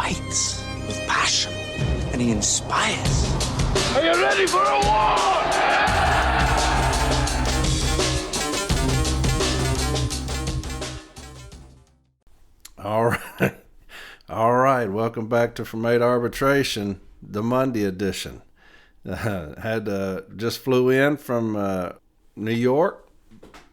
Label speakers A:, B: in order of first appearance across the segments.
A: fights with passion, and he inspires.
B: Are you ready for a war?
C: All right. Welcome back to From 8 Arbitration, the Monday edition. Just flew in from New York.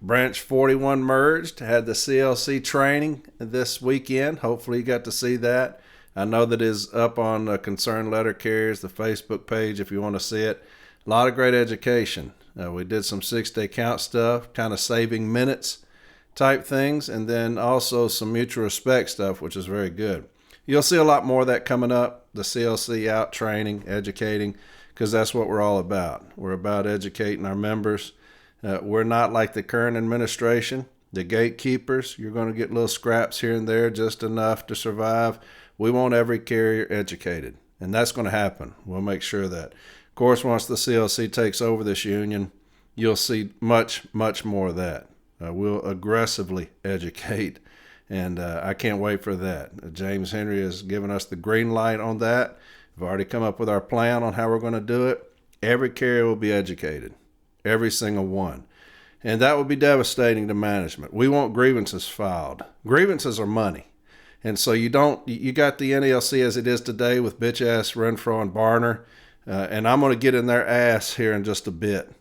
C: Branch 41 merged. Had the CLC training this weekend. Hopefully you got to see that. I know that is up on Concerned Letter Carriers, the Facebook page, if you want to see it. A lot of great education. We did some 6-day count stuff, kind of saving minutes type things, and then also some mutual respect stuff, which is very good. You'll see a lot more of that coming up, the CLC out training, educating, because that's what we're all about. We're about educating our members. We're not like the current administration, the gatekeepers. You're going to get little scraps here and there, just enough to survive. We want every carrier educated, and that's going to happen. We'll make sure that. Of course, once the CLC takes over this union, you'll see much, much more of that. We'll aggressively educate, and I can't wait for that. James Henry has given us the green light on that. We've already come up with our plan on how we're going to do it. Every carrier will be educated, every single one. And that would be devastating to management. We want grievances filed. Grievances are money. And so you got the NALC as it is today with bitch-ass Renfroe and Barner, and I'm going to get in their ass here in just a bit.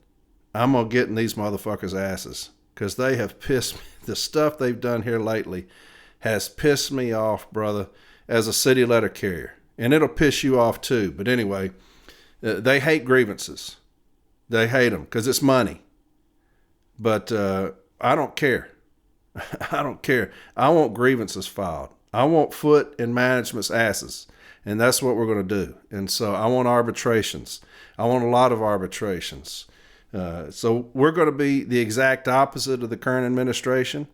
C: I'm going to get in these motherfuckers' asses because they have pissed me. The stuff they've done here lately has pissed me off, brother, as a city letter carrier. And it'll piss you off too. But anyway, they hate grievances. They hate them because it's money. But I don't care. I don't care. I want grievances filed. I want foot in management's asses, and that's what we're going to do. And so I want arbitrations. I want a lot of arbitrations. So we're going to be the exact opposite of the current administration.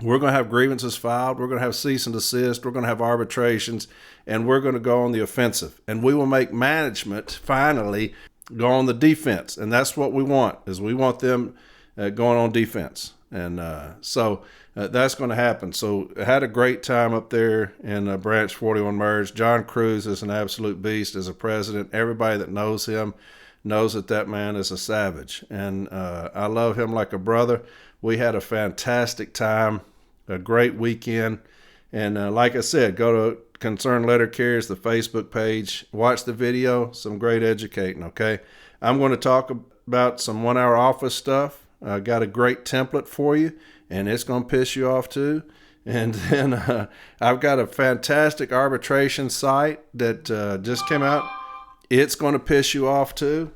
C: We're going to have grievances filed. We're going to have cease and desist. We're going to have arbitrations, and we're going to go on the offensive. And we will make management finally go on the defense. And that's what we want, is we want them going on defense. And so that's going to happen. So I had a great time up there in Branch 41 Merge. John Cruz is an absolute beast as a president. Everybody that knows him knows that man is a savage. And I love him like a brother. We had a fantastic time, a great weekend. And like I said, go to Concerned Letter Carriers, the Facebook page. Watch the video. Some great educating, okay? I'm going to talk about some 1-hour office stuff. I got a great template for you, and it's going to piss you off too. And then I've got a fantastic arbitration site that just came out. It's going to piss you off too.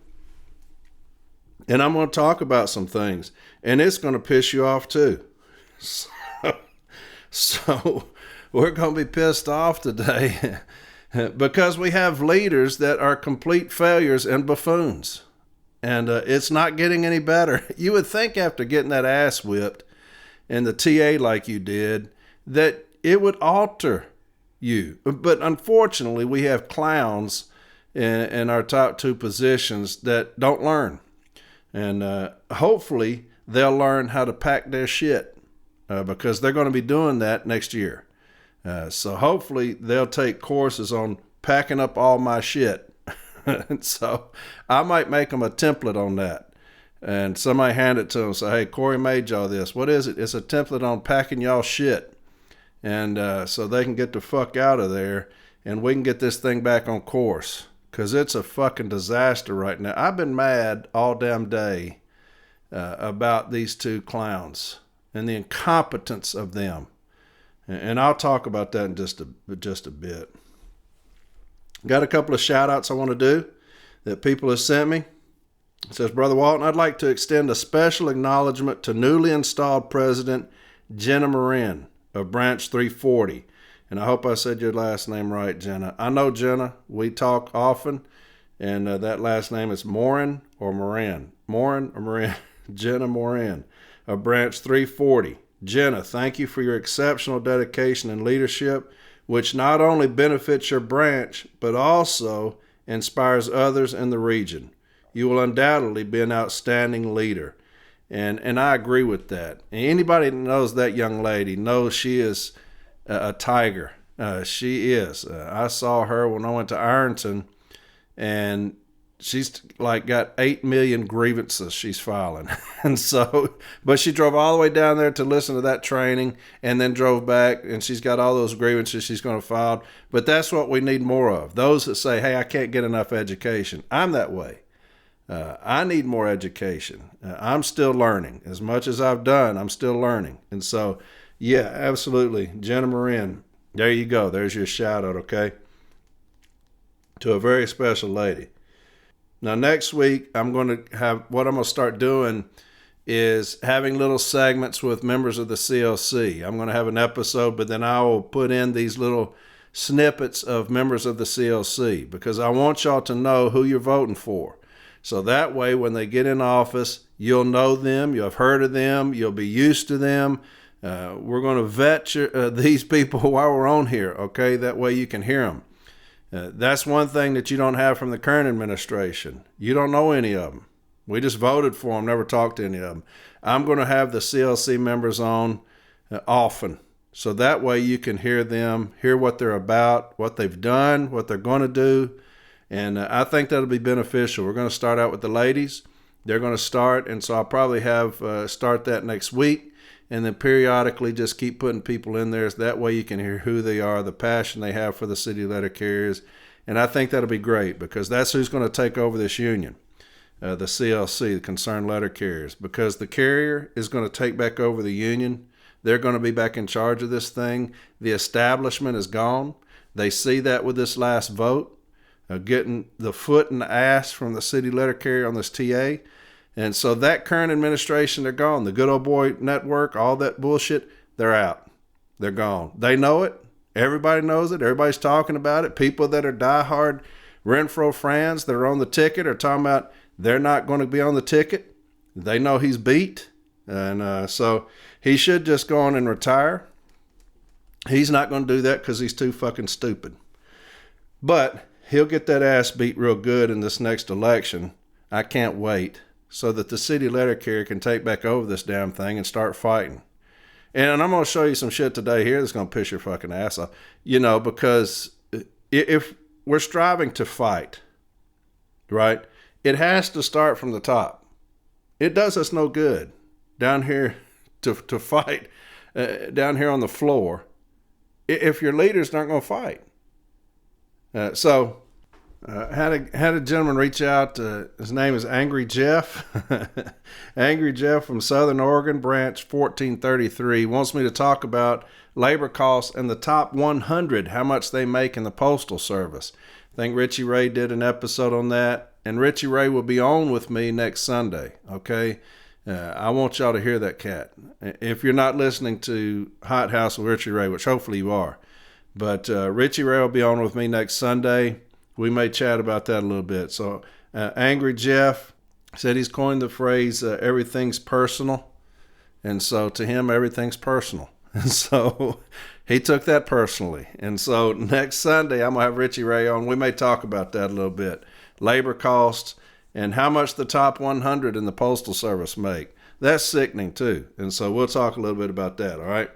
C: And I'm going to talk about some things, and it's going to piss you off too. So we're going to be pissed off today because we have leaders that are complete failures and buffoons. And it's not getting any better. You would think after getting that ass whipped in the TA like you did, that it would alter you. But unfortunately, we have clowns in our top 2 positions that don't learn. And hopefully, they'll learn how to pack their shit because they're going to be doing that next year. So hopefully, they'll take courses on packing up all my shit. So I might make them a template on that, and somebody hand it to them. Say, hey, Corey made y'all this. What is it? It's a template on packing y'all shit. And so they can get the fuck out of there, and we can get this thing back on course, because it's a fucking disaster right now. I've been mad all damn day about these 2 clowns and the incompetence of them. And I'll talk about that in just a bit. Got a couple of shout outs I want to do that people have sent me. It says, Brother Walton, I'd like to extend a special acknowledgement to newly installed President Jenna Moran of Branch 340. And I hope I said your last name right, Jenna. I know Jenna. We talk often. And that last name is Moran or Moran. Moran or Moran? Jenna Moran of Branch 340. Jenna, thank you for your exceptional dedication and leadership, which not only benefits your branch, but also inspires others in the region. You will undoubtedly be an outstanding leader. And I agree with that. And anybody that knows that young lady knows she is a tiger. She is. I saw her when I went to Ironton, and she's like got 8 million grievances she's filing. And so, but she drove all the way down there to listen to that training and then drove back, and she's got all those grievances she's going to file. But that's what we need more of. Those that say, hey, I can't get enough education. I'm that way. I need more education. I'm still learning. As much as I've done, I'm still learning. And so, yeah, absolutely. Jenna Marin, there you go. There's your shout out, okay? To a very special lady. Now, next week, I'm going to start doing is having little segments with members of the CLC. I'm going to have an episode, but then I will put in these little snippets of members of the CLC because I want y'all to know who you're voting for. So that way, when they get in office, you'll know them, you'll have heard of them, you'll be used to them. We're going to vet these people while we're on here, okay? That way you can hear them. That's one thing that you don't have from the current administration. You don't know any of them. We just voted for them, never talked to any of them. I'm going to have the CLC members on often. So that way you can hear them, hear what they're about, what they've done, what they're going to do. And I think that'll be beneficial. We're going to start out with the ladies. They're going to start, and so I'll probably have start that next week, and then periodically just keep putting people in there. So that way you can hear who they are, the passion they have for the city letter carriers. And I think that'll be great because that's who's going to take over this union, the CLC, the Concerned Letter Carriers, because the carrier is going to take back over the union. They're going to be back in charge of this thing. The establishment is gone. They see that with this last vote. Getting the foot in the ass from the city letter carrier on this TA. And so that current administration, they're gone. The good old boy network, all that bullshit, they're out. They're gone. They know it. Everybody knows it. Everybody's talking about it. People that are diehard Renfroe fans that are on the ticket are talking about they're not going to be on the ticket. They know he's beat. And so he should just go on and retire. He's not going to do that because he's too fucking stupid. But he'll get that ass beat real good in this next election. I can't wait so that the city letter carrier can take back over this damn thing and start fighting. And I'm going to show you some shit today here that's going to piss your fucking ass off. You know, because if we're striving to fight, right, it has to start from the top. It does us no good down here to fight down here on the floor if your leaders aren't going to fight. Had a gentleman reach out. His name is Angry Jeff. Angry Jeff from Southern Oregon, branch 1433. Wants me to talk about labor costs and the top 100, how much they make in the Postal Service. I think Richie Ray did an episode on that. And Richie Ray will be on with me next Sunday, okay? I want y'all to hear that cat. If you're not listening to Hot House with Richie Ray, which hopefully you are, but Richie Ray will be on with me next Sunday. We may chat about that a little bit. So Angry Jeff said he's coined the phrase, everything's personal. And so to him, everything's personal. And so he took that personally. And so next Sunday, I'm going to have Richie Ray on. We may talk about that a little bit. Labor costs and how much the top 100 in the Postal Service make. That's sickening too. And so we'll talk a little bit about that, all right?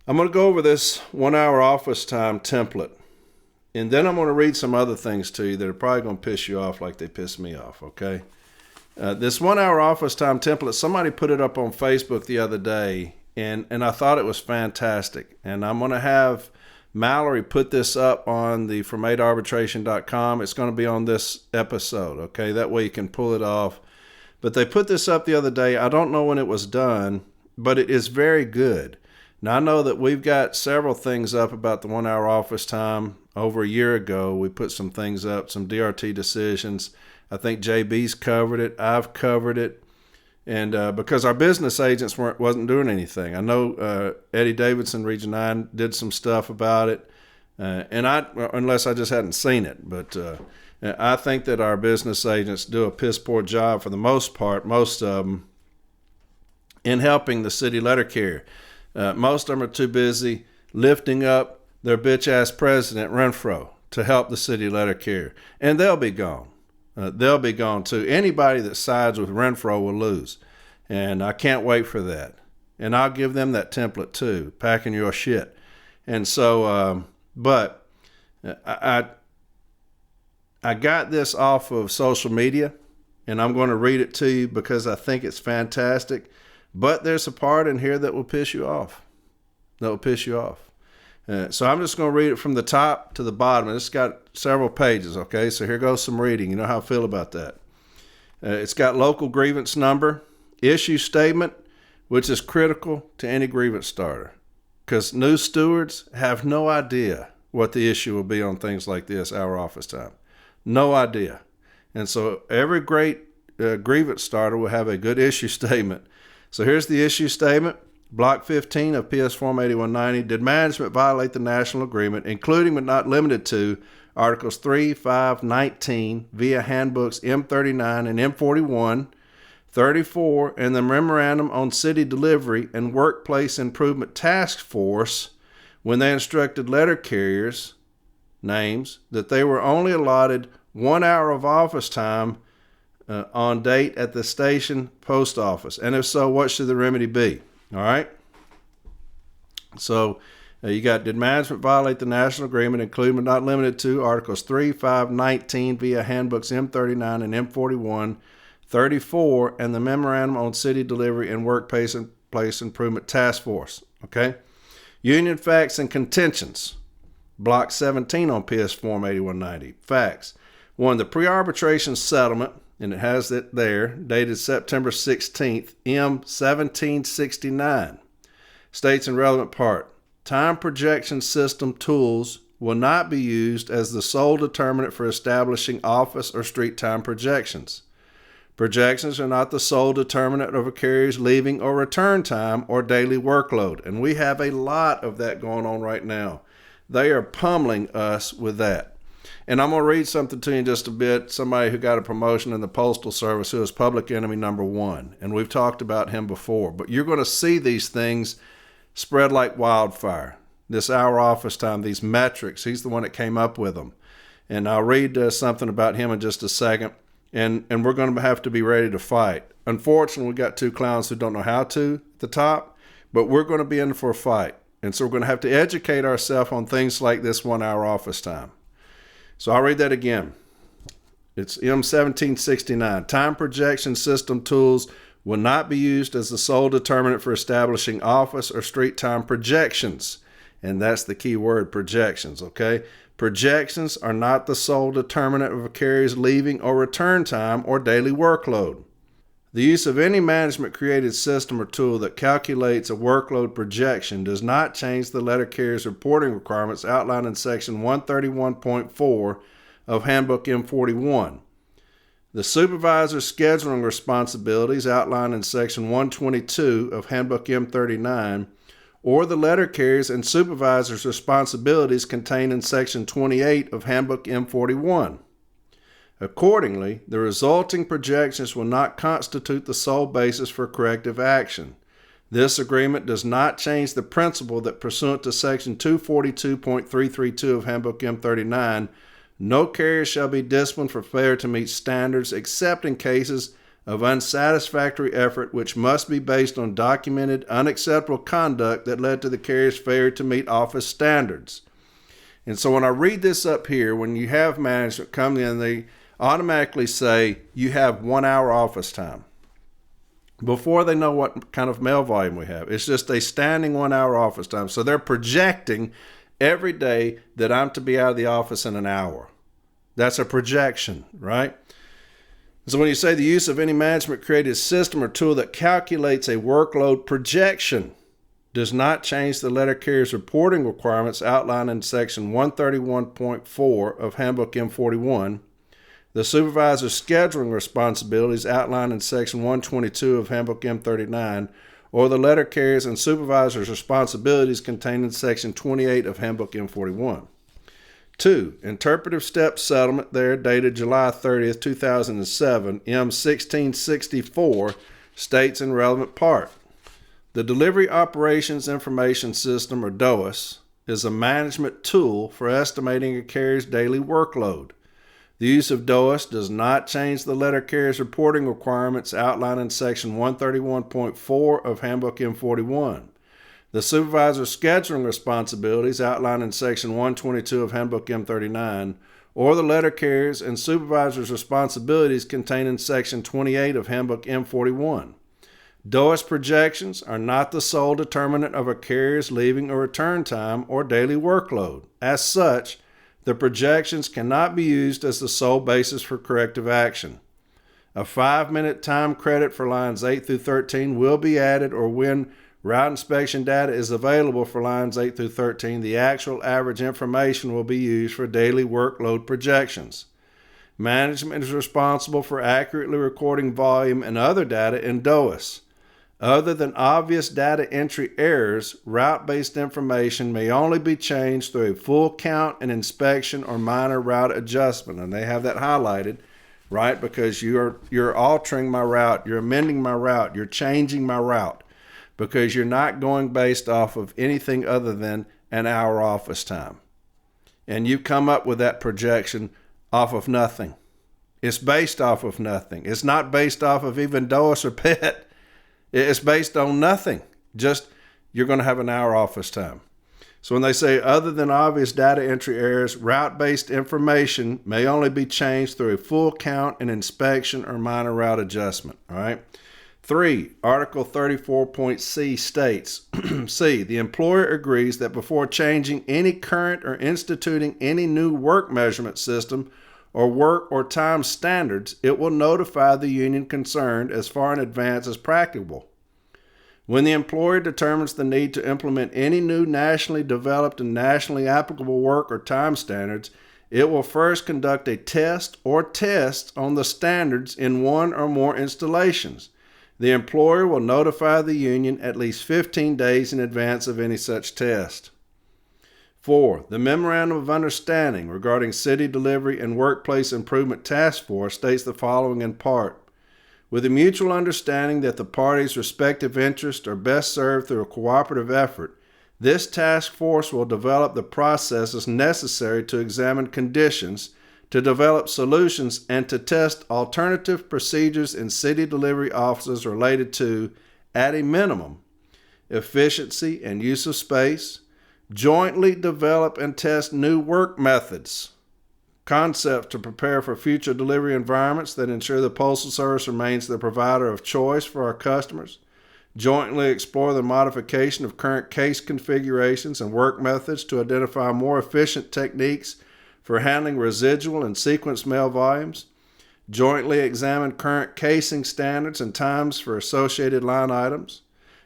C: I'm going to go over this 1 hour office time template. And then I'm going to read some other things to you that are probably going to piss you off like they pissed me off, okay? This 1 hour office time template, somebody put it up on Facebook the other day, and I thought it was fantastic. And I'm going to have Mallory put this up on the from8arbitration.com. It's going to be on this episode, okay? That way you can pull it off. But they put this up the other day. I don't know when it was done, but it is very good. Now, I know that we've got several things up about the 1 hour office time. Over a year ago, we put some things up, some DRT decisions. I think JB's covered it. I've covered it. And because our business agents wasn't doing anything. I know Eddie Davidson, Region 9, did some stuff about it. Unless I just hadn't seen it. But I think that our business agents do a piss poor job for the most part, most of them, in helping the city letter carrier. Most of them are too busy lifting up their bitch-ass president, Renfroe, to help the city letter carrier. And they'll be gone. They'll be gone, too. Anybody that sides with Renfroe will lose. And I can't wait for that. And I'll give them that template, too, packing your shit. And so, but I got this off of social media, and I'm going to read it to you because I think it's fantastic. But there's a part in here that will piss you off. So I'm just going to read it from the top to the bottom. It's got several pages, okay? So here goes some reading. You know how I feel about that. It's got local grievance number, issue statement, which is critical to any grievance starter, because new stewards have no idea what the issue will be on things like this, our office time. No idea. And so every great grievance starter will have a good issue statement. So here's the issue statement. Block 15 of PS Form 8190. Did management violate the national agreement, including but not limited to Articles 3, 5, 19 via handbooks M39 and M41, 34, and the Memorandum on City Delivery and Workplace Improvement Task Force when they instructed letter carriers, names, that they were only allotted 1 hour of office time on date at the station post office? And if so, what should the remedy be? All right. So you got, did management violate the national agreement, including but not limited to Articles 3, 5, 19 via handbooks M39 and M41, 34, and the Memorandum on City Delivery and Workplace Improvement Task Force. Okay. Union facts and contentions. Block 17 on PS Form 8190. Facts. 1. The pre-arbitration settlement, and it has it there, dated September 16th, M1769, states in relevant part, time projection system tools will not be used as the sole determinant for establishing office or street time projections. Projections are not the sole determinant of a carrier's leaving or return time or daily workload, and we have a lot of that going on right now. They are pummeling us with that. And I'm going to read something to you in just a bit. Somebody who got a promotion in the Postal Service who is public enemy number 1. And we've talked about him before. But you're going to see these things spread like wildfire. This hour office time, these metrics, he's the one that came up with them. And I'll read something about him in just a second. And we're going to have to be ready to fight. Unfortunately, we got 2 clowns who don't know how to at the top. But we're going to be in for a fight. And so we're going to have to educate ourselves on things like this 1 hour office time. So I'll read that again. It's M1769. Time projection system tools will not be used as the sole determinant for establishing office or street time projections. And that's the key word, projections, okay? Projections are not the sole determinant of a carrier's leaving or return time or daily workload. The use of any management-created system or tool that calculates a workload projection does not change the letter carrier's reporting requirements outlined in Section 131.4 of Handbook M41. The supervisor's scheduling responsibilities outlined in Section 122 of Handbook M39, or the letter carrier's and supervisor's responsibilities contained in Section 28 of Handbook M41. Accordingly, the resulting projections will not constitute the sole basis for corrective action. This agreement does not change the principle that pursuant to Section 242.332 of Handbook M39, no carrier shall be disciplined for failure to meet standards except in cases of unsatisfactory effort which must be based on documented unacceptable conduct that led to the carrier's failure to meet office standards. And so when I read this up here, when you have management come in, they automatically say you have 1 hour office time before they know what kind of mail volume we have. It's just a standing 1 hour office time. So they're projecting every day that I'm to be out of the office in an hour. That's a projection, right? So when you say the use of any management created system or tool that calculates a workload projection does not change the letter carrier's reporting requirements outlined in Section 131.4 of Handbook M41, the supervisor's scheduling responsibilities outlined in Section 122 of Handbook M39, or the letter carrier's and supervisor's responsibilities contained in Section 28 of Handbook M41. 2. Interpretive step settlement there dated July 30th, 2007, M1664, states in relevant part. The Delivery Operations Information System, or DOIS, is a management tool for estimating a carrier's daily workload. The use of DOIS does not change the letter carrier's reporting requirements outlined in Section 131.4 of Handbook M41. The supervisor's scheduling responsibilities outlined in Section 122 of Handbook M39, or the letter carrier's and supervisor's responsibilities contained in Section 28 of Handbook M41. DOAS projections are not the sole determinant of a carrier's leaving or return time or daily workload. As such, the projections cannot be used as the sole basis for corrective action. A 5-minute time credit for lines 8 through 13 will be added, or when route inspection data is available for lines 8 through 13, the actual average information will be used for daily workload projections. Management is responsible for accurately recording volume and other data in DOAS. Other than obvious data entry errors, route-based information may only be changed through a full count and inspection or minor route adjustment. And they have that highlighted, right? Because you're altering my route, you're amending my route, you're changing my route, because you're not going based off of anything other than an hour office time. And you come up with that projection off of nothing. It's based off of nothing. It's not based off of even DOAS or PET. It's based on nothing. Just you're going to have an hour office time. So when they say other than obvious data entry errors, route-based information may only be changed through a full count and inspection or minor route adjustment. All right. 3. Article 34.c states, C. The employer agrees that before changing any current or instituting any new work measurement system or work or time standards, it will notify the union concerned as far in advance as practicable. When the employer determines the need to implement any new nationally developed and nationally applicable work or time standards, it will first conduct a test or tests on the standards in one or more installations. The employer will notify the union at least 15 days in advance of any such test. 4. The Memorandum of Understanding regarding City Delivery and Workplace Improvement Task Force states the following in part. With a mutual understanding that the parties' respective interests are best served through a cooperative effort, this task force will develop the processes necessary to examine conditions, to develop solutions, and to test alternative procedures in city delivery offices related to, at a minimum, efficiency and use of space, jointly develop and test new work methods, concepts to prepare for future delivery environments that ensure the Postal Service remains the provider of choice for our customers, jointly explore the modification of current case configurations and work methods to identify more efficient techniques for handling residual and sequence mail volumes, jointly examine current casing standards and times for associated line items,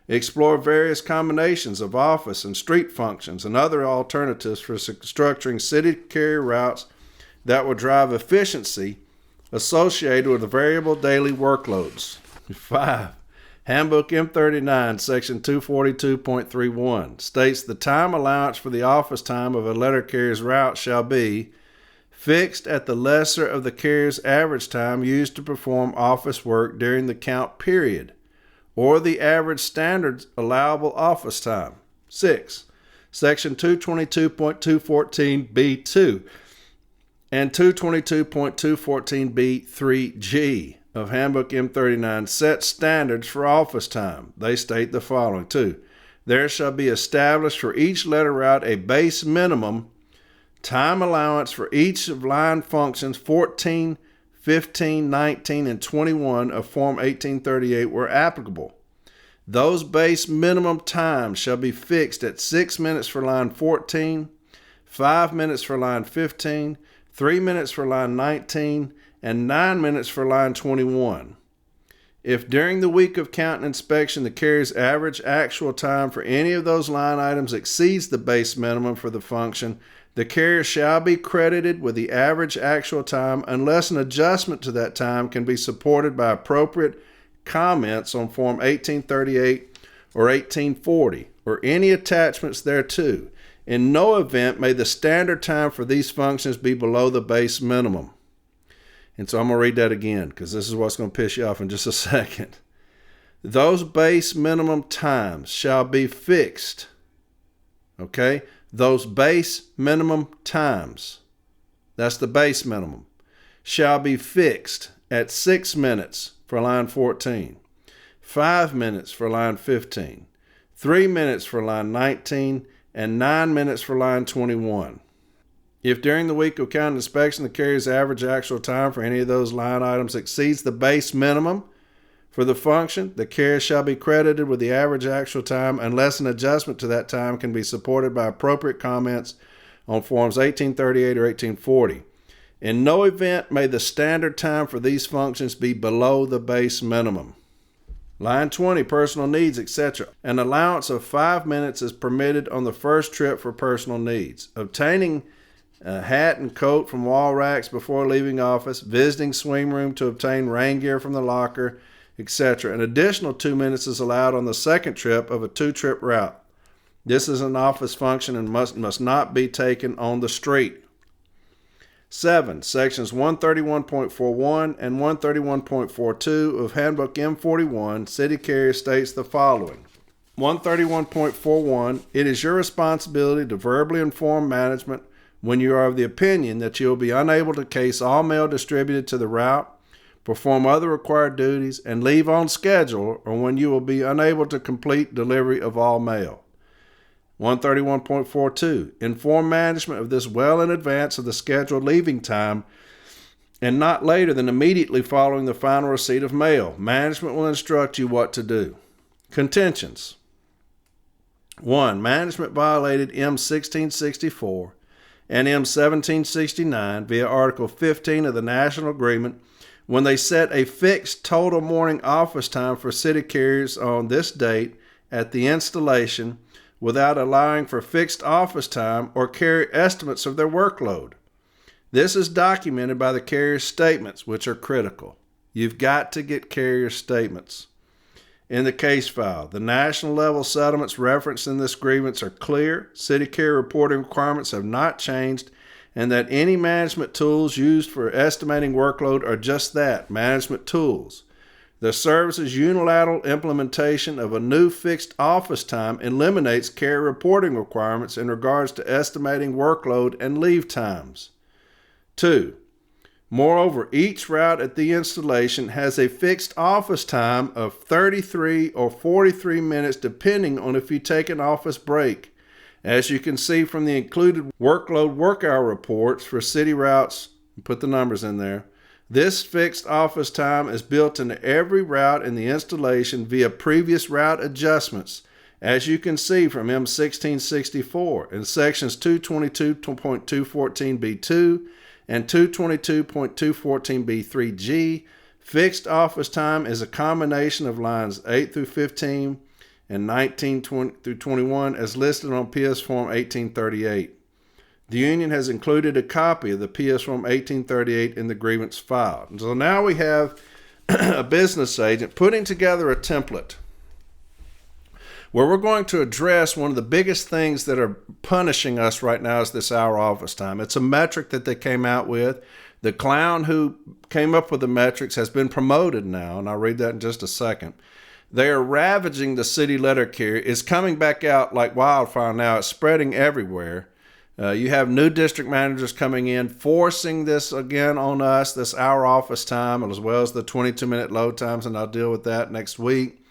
C: explore various combinations of office and street functions and other alternatives for structuring city carrier routes that will drive efficiency associated with variable daily workloads. 5. Handbook M39, Section 242.31 states the time allowance for the office time of a letter carrier's route shall be fixed at the lesser of the carrier's average time used to perform office work during the count period, or the average standard allowable office time. 6. Section 222.214b2 and 222.214b3g of Handbook M39 set standards for office time. They state the following. 2. There shall be established for each letter route a base minimum time allowance for each of line functions 14, 15, 19, and 21 of Form 1838 where applicable. Those base minimum times shall be fixed at 6 minutes for line 14, 5 minutes for line 15, 3 minutes for line 19, and 9 minutes for line 21. If during the week of count and inspection the carrier's average actual time for any of those line items exceeds the base minimum for the function, the carrier shall be credited with the average actual time unless an adjustment to that time can be supported by appropriate comments on Form 1838 or 1840 or any attachments thereto. In no event may the standard time for these functions be below the base minimum. And so I'm going to read that again because this is what's going to piss you off in just a second. Those base minimum times shall be fixed. Okay? Those base minimum times, that's the base minimum, shall be fixed at 6 minutes for line 14, 5 minutes for line 15, 3 minutes for line 19, and 9 minutes for line 21. If during the week of account inspection the carrier's average actual time for any of those line items exceeds the base minimum for the function, the carrier shall be credited with the average actual time unless an adjustment to that time can be supported by appropriate comments on Forms 1838 or 1840. In no event may the standard time for these functions be below the base minimum. Line 20, personal needs, etc. An allowance of 5 minutes is permitted on the first trip for personal needs. Obtaining a hat and coat from wall racks before leaving office, visiting swing room to obtain rain gear from the locker, etc. An additional 2 minutes is allowed on the second trip of a 2-trip route. This is an office function and must not be taken on the street. 7. Sections 131.41 and 131.42 of Handbook M41, City Carrier states the following. 131.41, it is your responsibility to verbally inform management when you are of the opinion that you will be unable to case all mail distributed to the route, perform other required duties, and leave on schedule, or when you will be unable to complete delivery of all mail. 131.42, inform management of this well in advance of the scheduled leaving time and not later than immediately following the final receipt of mail. Management will instruct you what to do. Contentions. 1. Management violated M1664 and M1769 via Article 15 of the National Agreement when they set a fixed total morning office time for city carriers on this date at the installation without allowing for fixed office time or carrier estimates of their workload. This is documented by the carrier's statements, which are critical. You've got to get carrier statements. In the case file, the national level settlements referenced in this grievance are clear, city carrier reporting requirements have not changed, and that any management tools used for estimating workload are just that, management tools. The service's unilateral implementation of a new fixed office time eliminates carrier reporting requirements in regards to estimating workload and leave times. 2. Moreover, each route at the installation has a fixed office time of 33 or 43 minutes depending on if you take an office break. As you can see from the included workload work hour reports for city routes, put the numbers in there, this fixed office time is built into every route in the installation via previous route adjustments, as you can see from M1664 in sections 222.214b2 and 222.214b3g. Fixed office time is a combination of lines 8 through 15 and 19 through 21 as listed on PS Form 1838. The union has included a copy of the PS Form 1838 in the grievance file. And so now we have a business agent putting together a template where we're going to address one of the biggest things that are punishing us right now is this hour office time. It's a metric that they came out with. The clown who came up with the metrics has been promoted now, and I'll read that in just a second. They are ravaging the city letter carrier. It's coming back out like wildfire now. It's spreading everywhere. You have new district managers coming in, forcing this again on us, this hour office time, as well as the 22-minute load times, and I'll deal with that next week.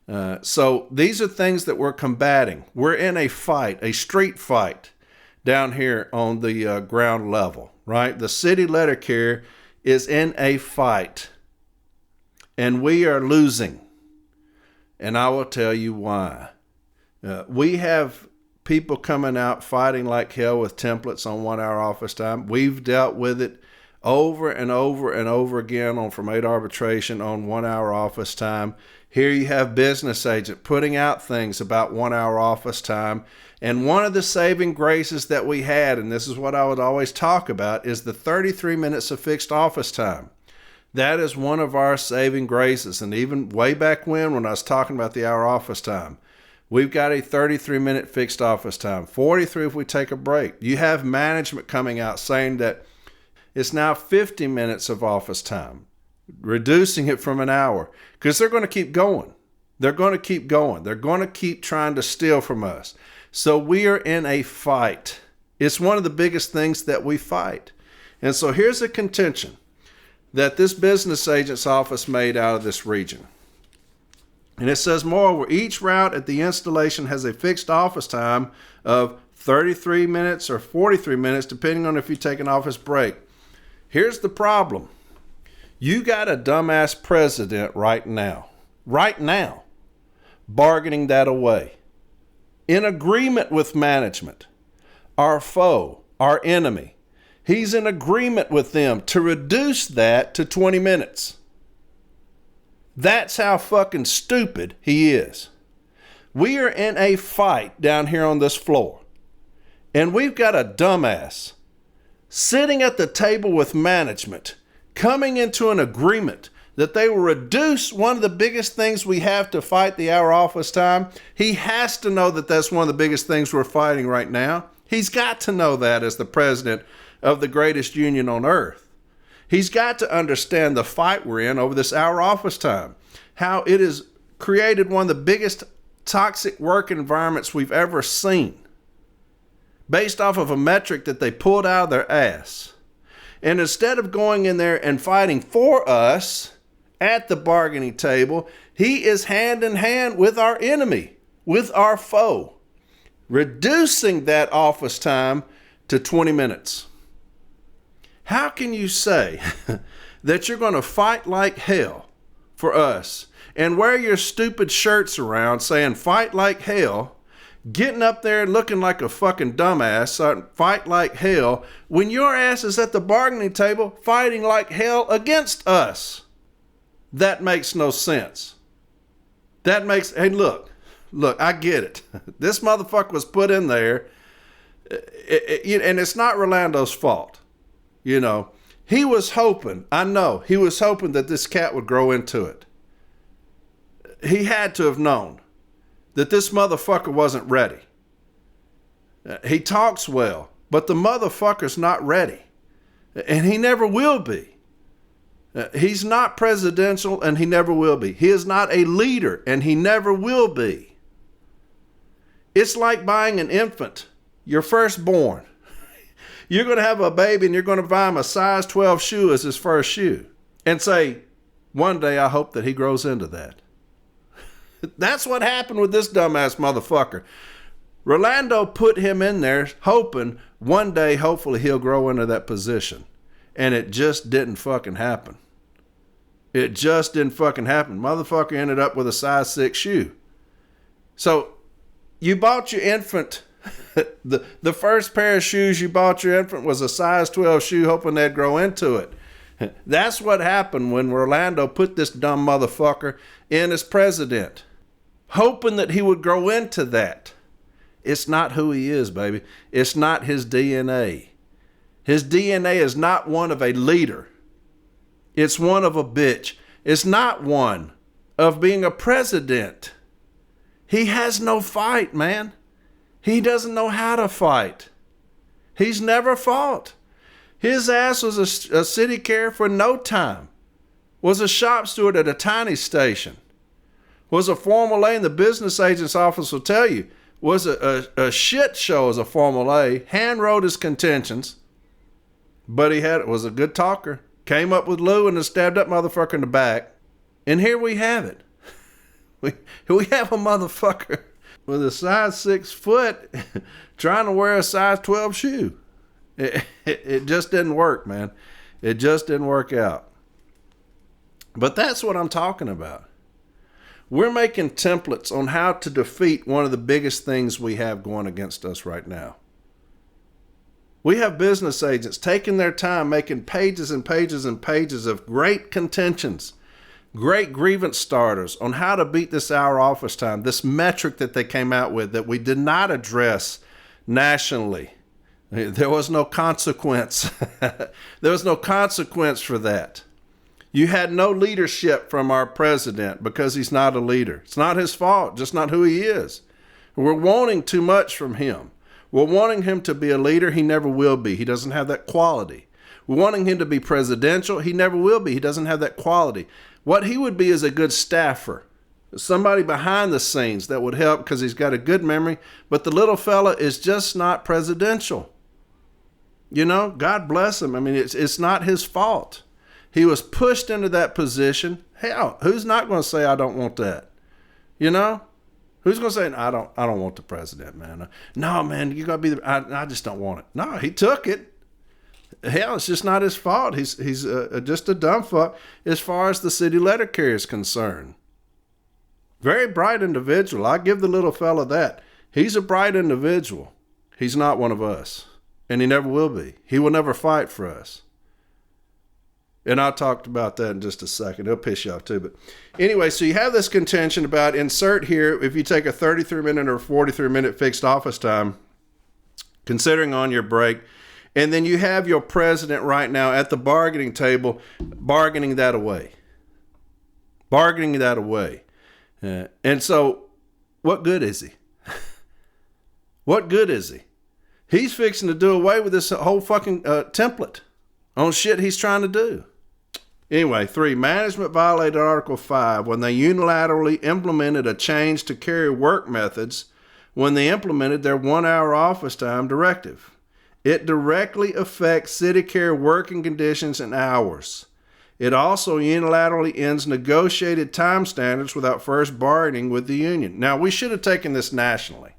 C: So these are things that we're combating. We're in a fight, a street fight down here on the ground level, right? The city letter carrier is in a fight, and we are losing. And I will tell you why. We have people coming out fighting like hell with templates on 1 hour office time. We've dealt with it over and over and over again on from 8 arbitration on 1 hour office time. Here you have business agent putting out things about 1 hour office time. And one of the saving graces that we had, and this is what I would always talk about, is the 33 minutes of fixed office time. That is one of our saving graces. And even way back when I was talking about the hour office time, we've got a 33-minute fixed office time, 43 if we take a break. You have management coming out saying that it's now 50 minutes of office time, reducing it from an hour, because they're going to keep going. They're going to keep going. They're going to keep trying to steal from us. So we are in a fight. It's one of the biggest things that we fight. And so here's a contention that this business agent's office made out of this region. And it says, moreover, each route at the installation has a fixed office time of 33 minutes or 43 minutes, depending on if you take an office break. Here's the problem. You got a dumbass president right now, bargaining that away, in agreement with management, our foe, our enemy. He's in agreement with them to reduce that to 20 minutes. That's how fucking stupid he is. We are in a fight down here on this floor, and we've got a dumbass sitting at the table with management, coming into an agreement that they will reduce one of the biggest things we have to fight, the hour office time. He has to know that that's one of the biggest things we're fighting right now. He's got to know that as the president of the greatest union on earth. He's got to understand the fight we're in over this hour office time, how it has created one of the biggest toxic work environments we've ever seen, based off of a metric that they pulled out of their ass. And instead of going in there and fighting for us at the bargaining table, he is hand in hand with our enemy, with our foe, reducing that office time to 20 minutes. How can you say that you're going to fight like hell for us and wear your stupid shirts around saying fight like hell, getting up there looking like a fucking dumbass, fight like hell, when your ass is at the bargaining table fighting like hell against us? That makes no sense. Hey, look, I get it. This motherfucker was put in there, and it's not Rolando's fault. You know, he was hoping that this cat would grow into it. He had to have known that this motherfucker wasn't ready. He talks well, but the motherfucker's not ready. And he never will be. He's not presidential, and he never will be. He is not a leader, and he never will be. It's like buying an infant, your firstborn. You're going to have a baby and you're going to buy him a size 12 shoe as his first shoe and say, one day I hope that he grows into that. That's what happened with this dumbass motherfucker. Rolando put him in there hoping one day, hopefully, he'll grow into that position. And it just didn't fucking happen. It just didn't fucking happen. Motherfucker ended up with a size 6 shoe. So you bought your infant... The first pair of shoes you bought your infant was a size 12 shoe, hoping they'd grow into it. That's what happened when Rolando put this dumb motherfucker in as president, hoping that he would grow into that. It's not who he is, baby. It's not his DNA. His DNA is not one of a leader. It's one of a bitch. It's not one of being a president. He has no fight, man. He doesn't know how to fight. He's never fought. His ass was a city carrier for no time. Was a shop steward at a tiny station. Was a Formal A in the business agent's office will tell you. Was a shit show as a Formal A. Hand wrote his contentions. But was a good talker. Came up with Lou and then stabbed that motherfucker in the back. And here we have it. We have a motherfucker with a size 6 foot trying to wear a size 12 shoe. It just didn't work, man. It just didn't work out. But that's what I'm talking about. We're making templates on how to defeat one of the biggest things we have going against us right now. We have business agents taking their time making pages and pages and pages of great contentions, great grievance starters on how to beat this hour office time, this metric that they came out with that we did not address nationally. There was no consequence. There was no consequence for that. You had no leadership from our president because he's not a leader. It's not his fault, just not who he is. We're wanting too much from him. We're wanting him to be a leader. He never will be. He doesn't have that quality. We're wanting him to be presidential. He never will be. He doesn't have that quality. What he would be is a good staffer, somebody behind the scenes that would help because he's got a good memory. But the little fella is just not presidential. You know, God bless him. I mean, it's not his fault. He was pushed into that position. Hell, who's not going to say, I don't want that? You know? Who's going to say, I don't want the president, man. No, man, you got to be I just don't want it. No, he took it. Hell, it's just not his fault. He's just a dumb fuck as far as the city letter carrier is concerned. Very bright individual. I give the little fella that. He's a bright individual. He's not one of us. And he never will be. He will never fight for us. And I'll talk about that in just a second. It'll piss you off too. But anyway, so you have this contention about insert here, if you take a 33-minute or 43-minute fixed office time, considering on your break, and then you have your president right now at the bargaining table bargaining that away. Bargaining that away. And so what good is he? What good is he? He's fixing to do away with this whole fucking template on shit he's trying to do. Anyway, 3, management violated Article 5 when they unilaterally implemented a change to carrier work methods when they implemented their 1-hour office time directive. It directly affects city carrier working conditions and hours. It also unilaterally ends negotiated time standards without first bargaining with the union. Now, we should have taken this nationally.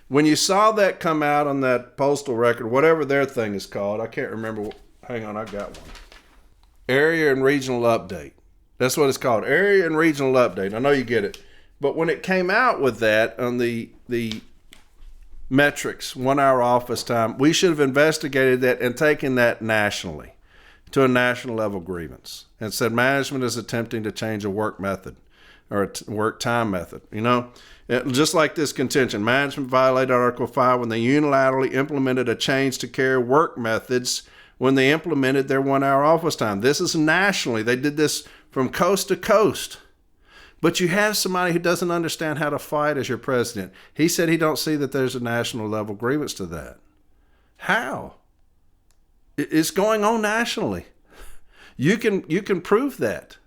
C: When you saw that come out on that postal record, whatever their thing is called, I can't remember. Hang on, I got one. Area and Regional Update. That's what it's called. Area and Regional Update. I know you get it. But when it came out with that on the metrics, 1-hour office time, we should have investigated that and taken that nationally to a national level grievance and said management is attempting to change a work method or a work time method. You know, just like this contention, management violated Article 5 when they unilaterally implemented a change to carrier work methods when they implemented their 1-hour office time. This is nationally. They did this from coast to coast. But you have somebody who doesn't understand how to fight as your president. He said he don't see that there's a national level grievance to that. How? It's going on nationally. You can prove that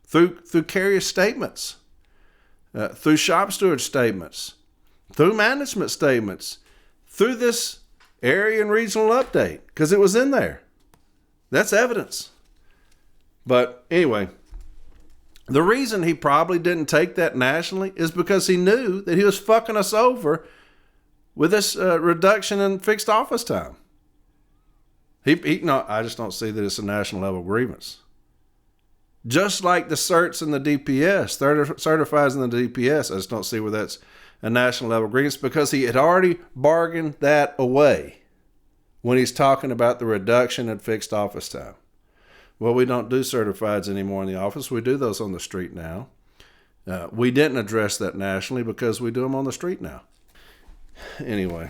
C: through carrier statements, through shop steward statements, through management statements, through this area and regional update, because it was in there. That's evidence. But anyway, the reason he probably didn't take that nationally is because he knew that he was fucking us over with this reduction in fixed office time. No, I just don't see that it's a national level grievance. Just like the certs and the DPS, certifies in the DPS, I just don't see where that's a national level grievance because he had already bargained that away when he's talking about the reduction in fixed office time. Well, we don't do certifieds anymore in the office. We do those on the street now. We didn't address that nationally because we do them on the street now. Anyway.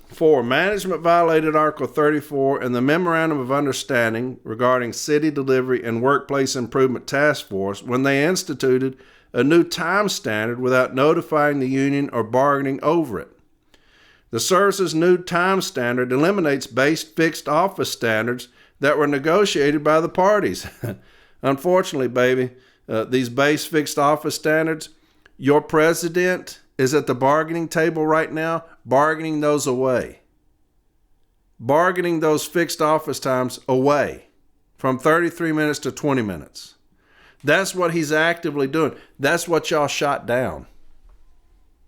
C: 4, management violated Article 34 and the Memorandum of Understanding regarding City Delivery and Workplace Improvement Task Force when they instituted a new time standard without notifying the union or bargaining over it. The service's new time standard eliminates base fixed office standards that were negotiated by the parties. Unfortunately, baby, these base fixed office standards, your president is at the bargaining table right now, bargaining those away. Bargaining those fixed office times away from 33 minutes to 20 minutes. That's what he's actively doing. That's what y'all shot down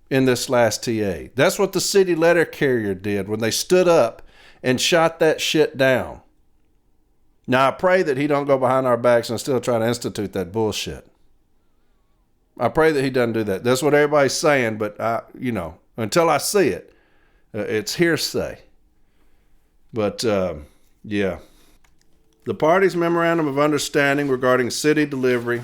C: in this last TA. That's what the city letter carrier did when they stood up and shot that shit down. Now, I pray that he don't go behind our backs and still try to institute that bullshit. I pray that he doesn't do that. That's what everybody's saying, but until I see it, it's hearsay. But, yeah. The parties' Memorandum of Understanding regarding City Delivery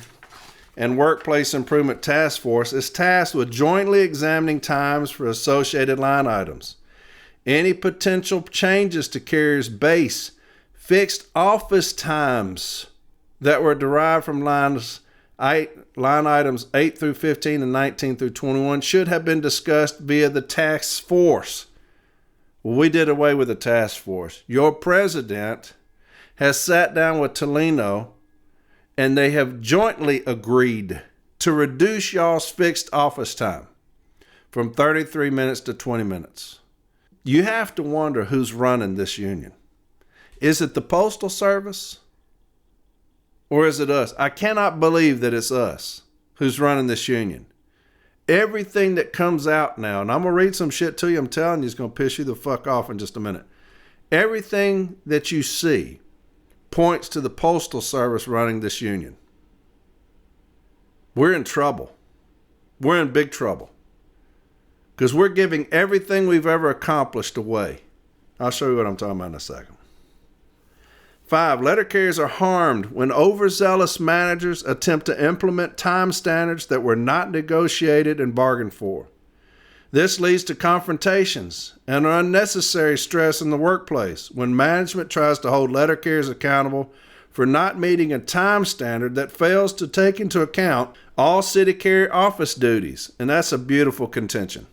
C: and Workplace Improvement Task Force is tasked with jointly examining times for associated line items. Any potential changes to carriers' base fixed office times that were derived from line items 8 through 15 and 19 through 21 should have been discussed via the task force. Well, we did away with the task force. Your president has sat down with Tolino and they have jointly agreed to reduce y'all's fixed office time from 33 minutes to 20 minutes. You have to wonder who's running this union. Is it the Postal Service? Or is it us? I cannot believe that it's us who's running this union. Everything that comes out now, and I'm going to read some shit to you, I'm telling you, it's going to piss you the fuck off in just a minute. Everything that you see points to the Postal Service running this union. We're in trouble. We're in big trouble. Because we're giving everything we've ever accomplished away. I'll show you what I'm talking about in a second. 5, letter carriers are harmed when overzealous managers attempt to implement time standards that were not negotiated and bargained for. This leads to confrontations and unnecessary stress in the workplace when management tries to hold letter carriers accountable for not meeting a time standard that fails to take into account all city carrier office duties. And that's a beautiful contention.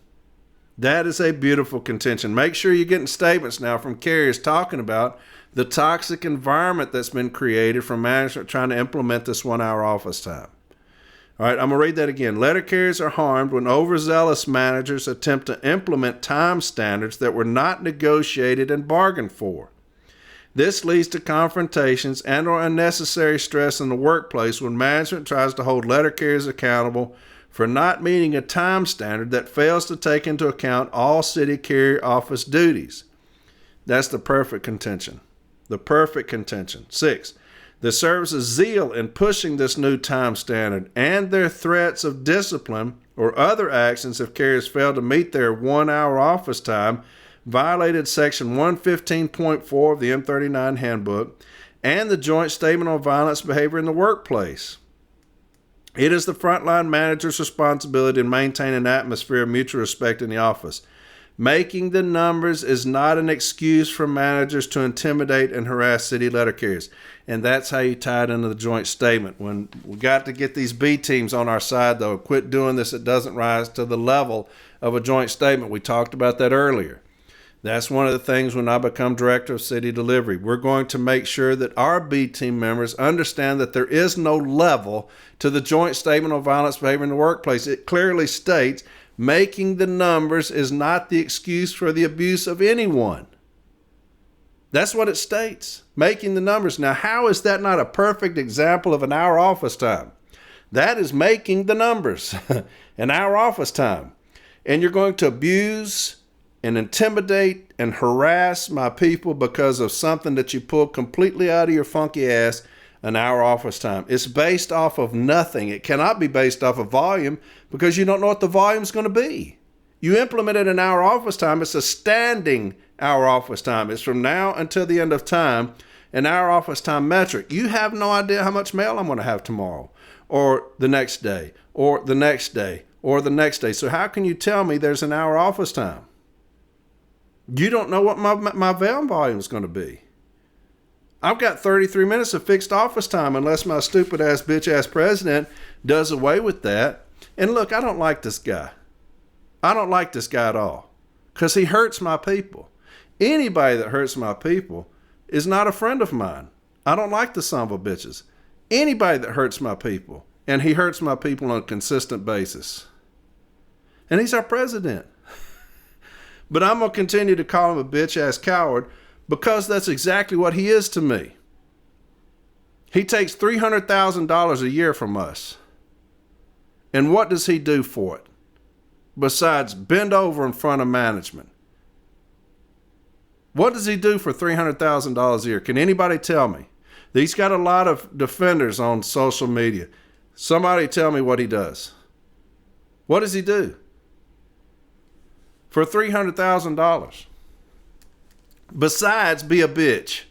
C: That is a beautiful contention. Make sure you're getting statements now from carriers talking about the toxic environment that's been created from management trying to implement this 1 hour office time. All right, I'm going to read that again. Letter carriers are harmed when overzealous managers attempt to implement time standards that were not negotiated and bargained for. This leads to confrontations and or unnecessary stress in the workplace when management tries to hold letter carriers accountable for not meeting a time standard that fails to take into account all city carrier office duties. That's the perfect contention. The perfect contention. 6, the service's zeal in pushing this new time standard and their threats of discipline or other actions if carriers fail to meet their 1 hour office time violated Section 115.4 of the M39 Handbook and the Joint Statement on Violence Behavior in the Workplace. It is the frontline manager's responsibility to maintain an atmosphere of mutual respect in the office. Making the numbers is not an excuse for managers to intimidate and harass city letter carriers. And that's how you tie it into the joint statement. When we got to get these B teams on our side, though, quit doing this. It doesn't rise to the level of a joint statement. We talked about that earlier. That's one of the things when I become director of city delivery. We're going to make sure that our B team members understand that there is no level to the joint statement on violence behavior in the workplace. It clearly states making the numbers is not the excuse for the abuse of anyone. That's what it states, making the numbers. Now, how is that not a perfect example of an hour office time? That is making the numbers, an hour office time. And you're going to abuse and intimidate and harass my people because of something that you pulled completely out of your funky ass, an hour office time. It's based off of nothing. It cannot be based off of volume because you don't know what the volume is going to be. You implemented an hour office time. It's a standing hour office time. It's from now until the end of time, an hour office time metric. You have no idea how much mail I'm going to have tomorrow or the next day or the next day or the next day. So how can you tell me there's an hour office time? You don't know what my mail volume is going to be. I've got 33 minutes of fixed office time unless my stupid ass bitch ass president does away with that. And look, I don't like this guy. I don't like this guy at all because he hurts my people. Anybody that hurts my people is not a friend of mine. I don't like the son of a bitches. Anybody that hurts my people, and he hurts my people on a consistent basis. And he's our president. But I'm going to continue to call him a bitch-ass coward because that's exactly what he is to me. He takes $300,000 a year from us. And what does he do for it? Besides bend over in front of management. What does he do for $300,000 a year? Can anybody tell me? He's got a lot of defenders on social media. Somebody tell me what he does. What does he do for $300,000? Besides be a bitch.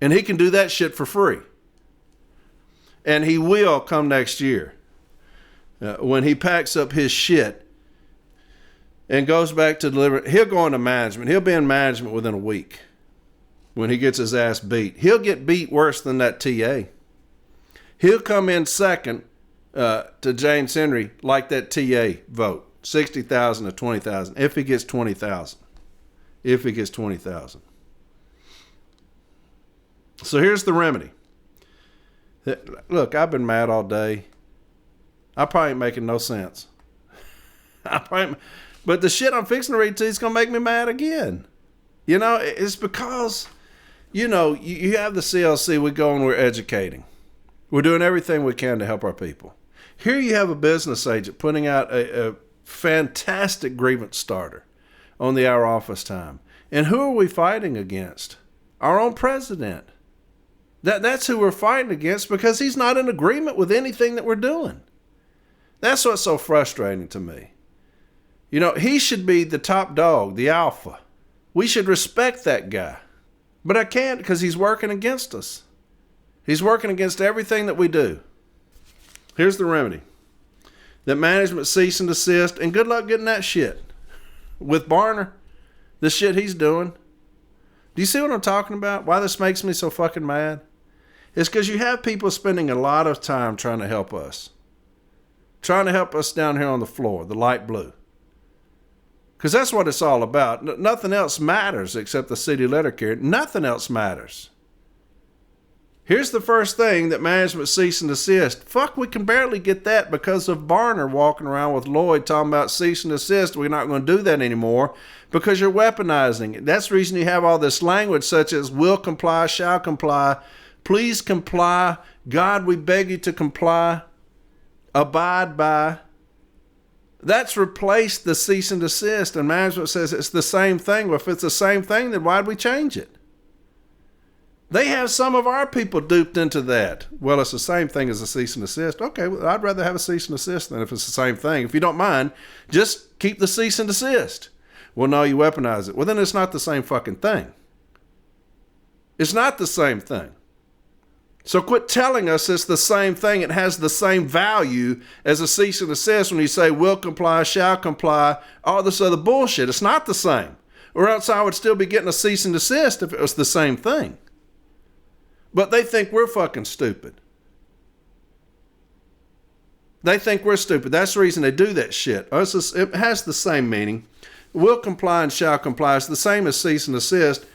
C: And he can do that shit for free. And he will come next year. When he packs up his shit and goes back to deliver, he'll go into management. He'll be in management within a week when he gets his ass beat. He'll get beat worse than that TA. He'll come in second to James Henry like that TA vote, 60,000 to 20,000, if he gets 20,000. If he gets 20,000. So here's the remedy. Look, I've been mad all day. I probably ain't making no sense. But the shit I'm fixing to read to you is going to make me mad again. You know, it's because, you know, you have the CLC, we go and we're educating. We're doing everything we can to help our people. Here you have a business agent putting out a fantastic grievance starter on the hour office time. And who are we fighting against? Our own president. That's who we're fighting against because he's not in agreement with anything that we're doing. That's what's so frustrating to me. You know, he should be the top dog, the alpha. We should respect that guy. But I can't because he's working against us. He's working against everything that we do. Here's the remedy. That management cease and desist, and good luck getting that shit. With Barner, the shit he's doing. Do you see what I'm talking about? Why this makes me so fucking mad? It's because you have people spending a lot of time trying to help us. Trying to help us down here on the floor, the light blue. Because that's what it's all about. Nothing else matters except the city letter carrier. Nothing else matters. Here's the first thing that management cease and desist. Fuck, we can barely get that because of Barner walking around with Lloyd talking about cease and desist. We're not going to do that anymore because you're weaponizing it. That's the reason you have all this language such as will comply, shall comply, please comply, God, we beg you to comply, abide by. That's replaced the cease and desist, and management says it's the same thing. Well, if it's the same thing, then why'd we change it? They have some of our people duped into that. Well, it's the same thing as a cease and desist. Okay, well, I'd rather have a cease and desist than if it's the same thing. If you don't mind, just keep the cease and desist. Well, no, you weaponize it. Well, then it's not the same fucking thing. It's not the same thing. So quit telling us it's the same thing. It has the same value as a cease and desist when you say will comply, shall comply, all this other bullshit. It's not the same. Or else I would still be getting a cease and desist if it was the same thing. But they think we're fucking stupid. They think we're stupid. That's the reason they do that shit. It has the same meaning. Will comply and shall comply is the same as cease and desist.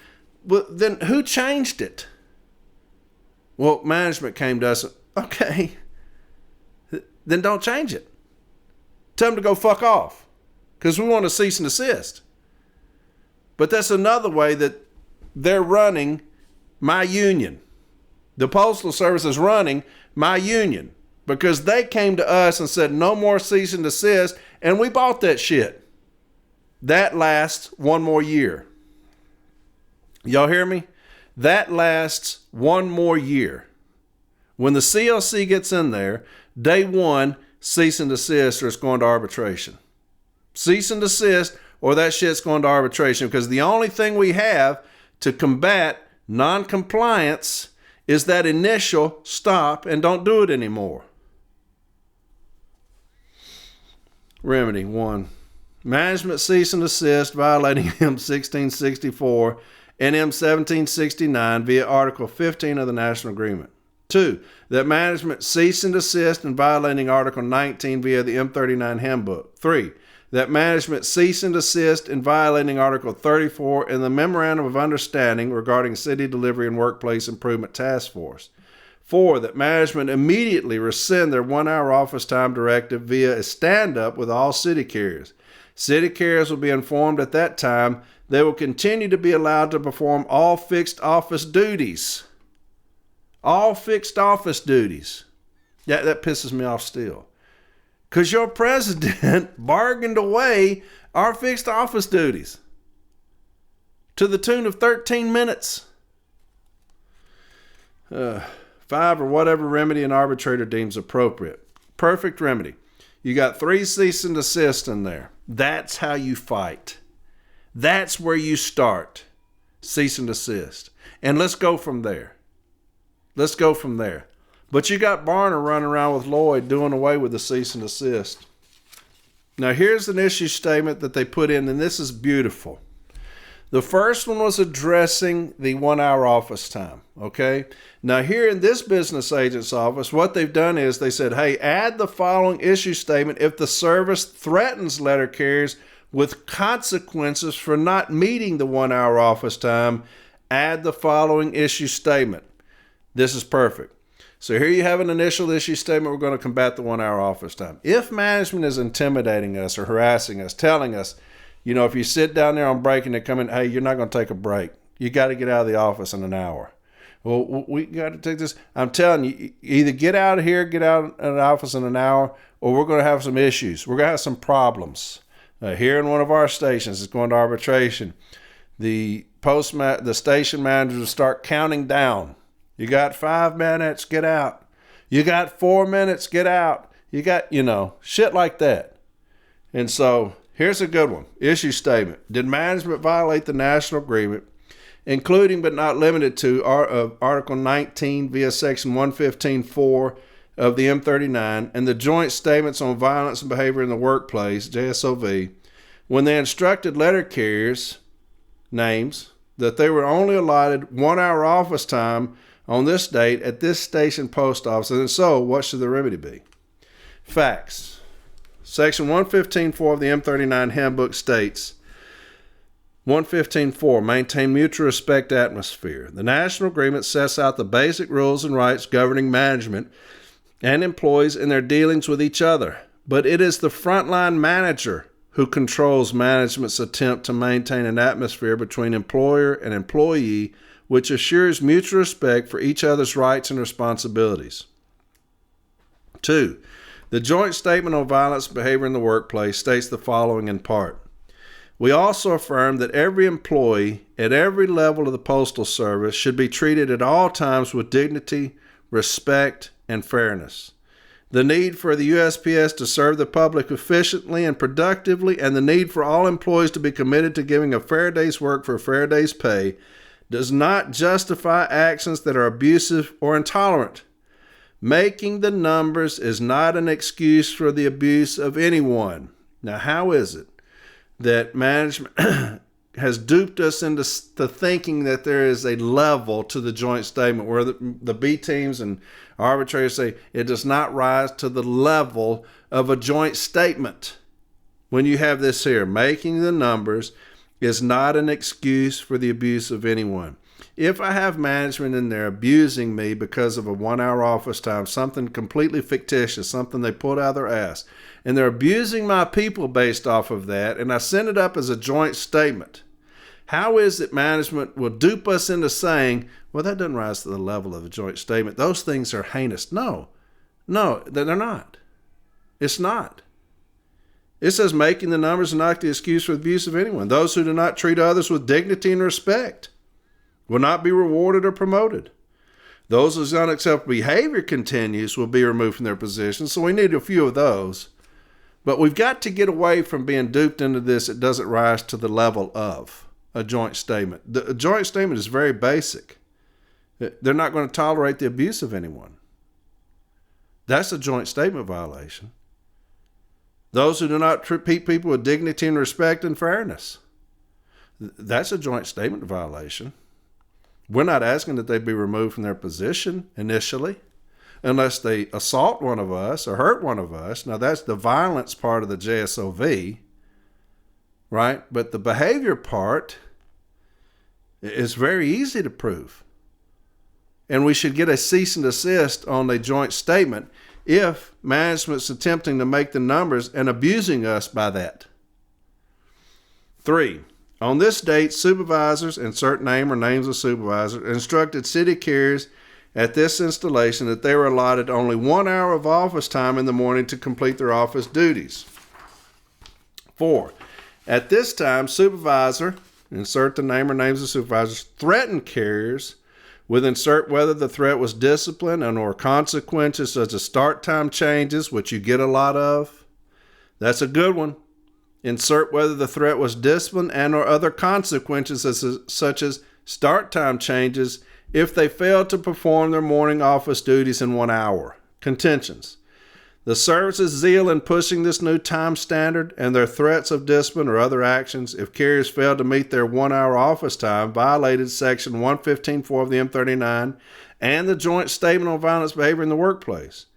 C: But then who changed it? Well, management came to us. Okay. Then don't change it. Tell them to go fuck off. Because we want to cease and desist. But that's another way that they're running my union. The Postal Service is running my union because they came to us and said no more cease and desist, and we bought that shit. That lasts one more year. Y'all hear me? That lasts one more year. When the CLC gets in there, day one, cease and desist or it's going to arbitration. Cease and desist or that shit's going to arbitration because the only thing we have to combat non-compliance is that initial stop and don't do it anymore. Remedy 1. Management cease and desist violating M1664 and M1769 via Article 15 of the National Agreement. 2. That management cease and desist in violating Article 19 via the M39 Handbook. 3. That management cease and desist in violating Article 34 in the Memorandum of Understanding regarding City Delivery and Workplace Improvement Task Force. 4. That management immediately rescind their 1-hour office time directive via a stand-up with all city carriers. City carriers will be informed at that time they will continue to be allowed to perform all fixed office duties. All fixed office duties. Yeah, that pisses me off still. Because your president bargained away our fixed office duties to the tune of 13 minutes. 5, or whatever remedy an arbitrator deems appropriate. Perfect remedy. You got 3 cease and desist in there. That's how you fight. That's where you start. Cease and desist. And let's go from there. Let's go from there. But you got Barner running around with Lloyd doing away with the cease and desist. Now here's an issue statement that they put in, and this is beautiful. The first one was addressing the 1-hour office time, okay? Now here in this business agent's office, what they've done is they said, hey, add the following issue statement if the service threatens letter carriers with consequences for not meeting the 1-hour office time. Add the following issue statement. This is perfect. So here you have an initial issue statement. We're going to combat the 1-hour office time. If management is intimidating us or harassing us, telling us, you know, if you sit down there on break and they come in, hey, you're not going to take a break. You got to get out of the office in an hour. Well, we got to take this. I'm telling you, either get out of here, get out of the office in an hour, or we're going to have some issues. We're going to have some problems. Here in one of our stations, it's going to arbitration. The station managers will start counting down. You got 5 minutes, get out. You got 4 minutes, get out. You got, shit like that. And so here's a good one. Issue statement. Did management violate the national agreement, including but not limited to Article 19 via Section 115.4 of the M39 and the Joint Statements on Violence and Behavior in the Workplace, JSOV, when they instructed letter carriers, names, that they were only allotted 1 hour office time on this date at this station post office, and so what should the remedy be? Facts. Section 115.4 of the M39 handbook states, 115.4, maintain mutual respect atmosphere. The national agreement sets out the basic rules and rights governing management and employees in their dealings with each other, but it is the frontline manager who controls management's attempt to maintain an atmosphere between employer and employee which assures mutual respect for each other's rights and responsibilities. 2. The Joint Statement on Violence and Behavior in the Workplace states the following in part. We also affirm that every employee at every level of the Postal Service should be treated at all times with dignity, respect, and fairness. The need for the USPS to serve the public efficiently and productively, and the need for all employees to be committed to giving a fair day's work for a fair day's pay does not justify actions that are abusive or intolerant. Making the numbers is not an excuse for the abuse of anyone. Now, how is it that management has duped us into thinking that there is a level to the joint statement where the B teams and arbitrators say it does not rise to the level of a joint statement? When you have this here, making the numbers is not an excuse for the abuse of anyone. If I have management in there abusing me because of a 1 hour office time, something completely fictitious, something they pulled out of their ass, and they're abusing my people based off of that, and I send it up as a joint statement, how is it management will dupe us into saying, well, that doesn't rise to the level of a joint statement. Those things are heinous. No, they're not. It's not. It says making the numbers is not the excuse for the abuse of anyone. Those who do not treat others with dignity and respect will not be rewarded or promoted. Those whose unacceptable behavior continues will be removed from their positions. So we need a few of those. But we've got to get away from being duped into this. It doesn't rise to the level of a joint statement. A joint statement is very basic. They're not going to tolerate the abuse of anyone. That's a joint statement violation. Those who do not treat people with dignity and respect and fairness. That's a joint statement violation. We're not asking that they be removed from their position initially, unless they assault one of us or hurt one of us. Now, that's the violence part of the JSOV, right? But the behavior part is very easy to prove. And we should get a cease and desist on a joint statement if management's attempting to make the numbers and abusing us by that. 3. On this date, supervisors, insert name or names of supervisors, instructed city carriers at this installation that they were allotted only 1 hour of office time in the morning to complete their office duties. 4. At this time, supervisor, insert the name or names of supervisors, threatened carriers with insert whether the threat was discipline and or consequences such as start time changes, which you get a lot of. That's a good one. Insert whether the threat was discipline and or other consequences such as start time changes if they failed to perform their morning office duties in 1 hour. Contentions. The service's zeal in pushing this new time standard and their threats of discipline or other actions if carriers failed to meet their 1 hour office time violated Section 115.4 of the M39 and the Joint Statement on Violence Behavior in the Workplace.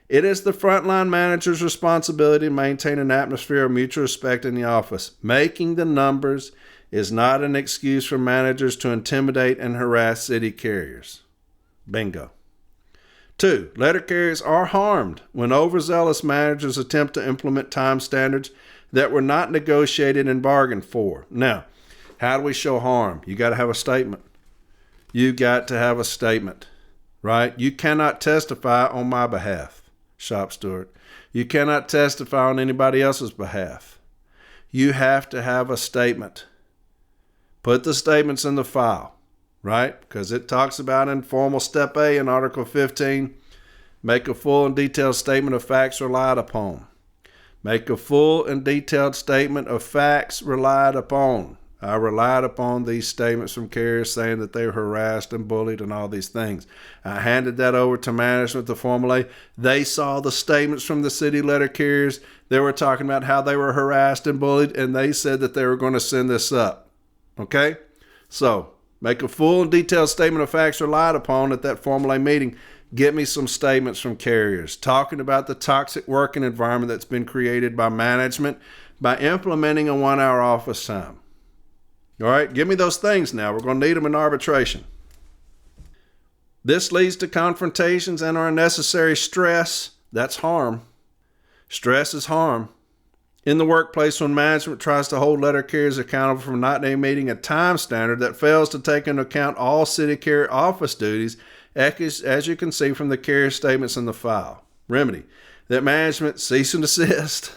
C: It is the frontline manager's responsibility to maintain an atmosphere of mutual respect in the office. Making the numbers is not an excuse for managers to intimidate and harass city carriers. Bingo. 2. Letter carriers are harmed when overzealous managers attempt to implement time standards that were not negotiated and bargained for. Now, how do we show harm? You got to have a statement. you got to have a statement, right? You cannot testify on my behalf, shop steward. You cannot testify on anybody else's behalf. You have to have a statement. Put the statements in the file, right? Because it talks about in formal step A in Article 15, make a full and detailed statement of facts relied upon. Make a full and detailed statement of facts relied upon. I relied upon these statements from carriers saying that they were harassed and bullied and all these things. I handed that over to management to formulate. They saw the statements from the city letter carriers. They were talking about how they were harassed and bullied, and they said that they were going to send this up. Okay? So, make a full and detailed statement of facts relied upon at that formulate meeting. Get me some statements from carriers talking about the toxic working environment that's been created by management by implementing a 1-hour office time. All right, give me those things now. We're going to need them in arbitration. This leads to confrontations and or unnecessary stress. That's harm. Stress is harm. In the workplace, when management tries to hold letter carriers accountable for not meeting a time standard that fails to take into account all city carrier office duties, as you can see from the carrier statements in the file. Remedy: that management cease and desist,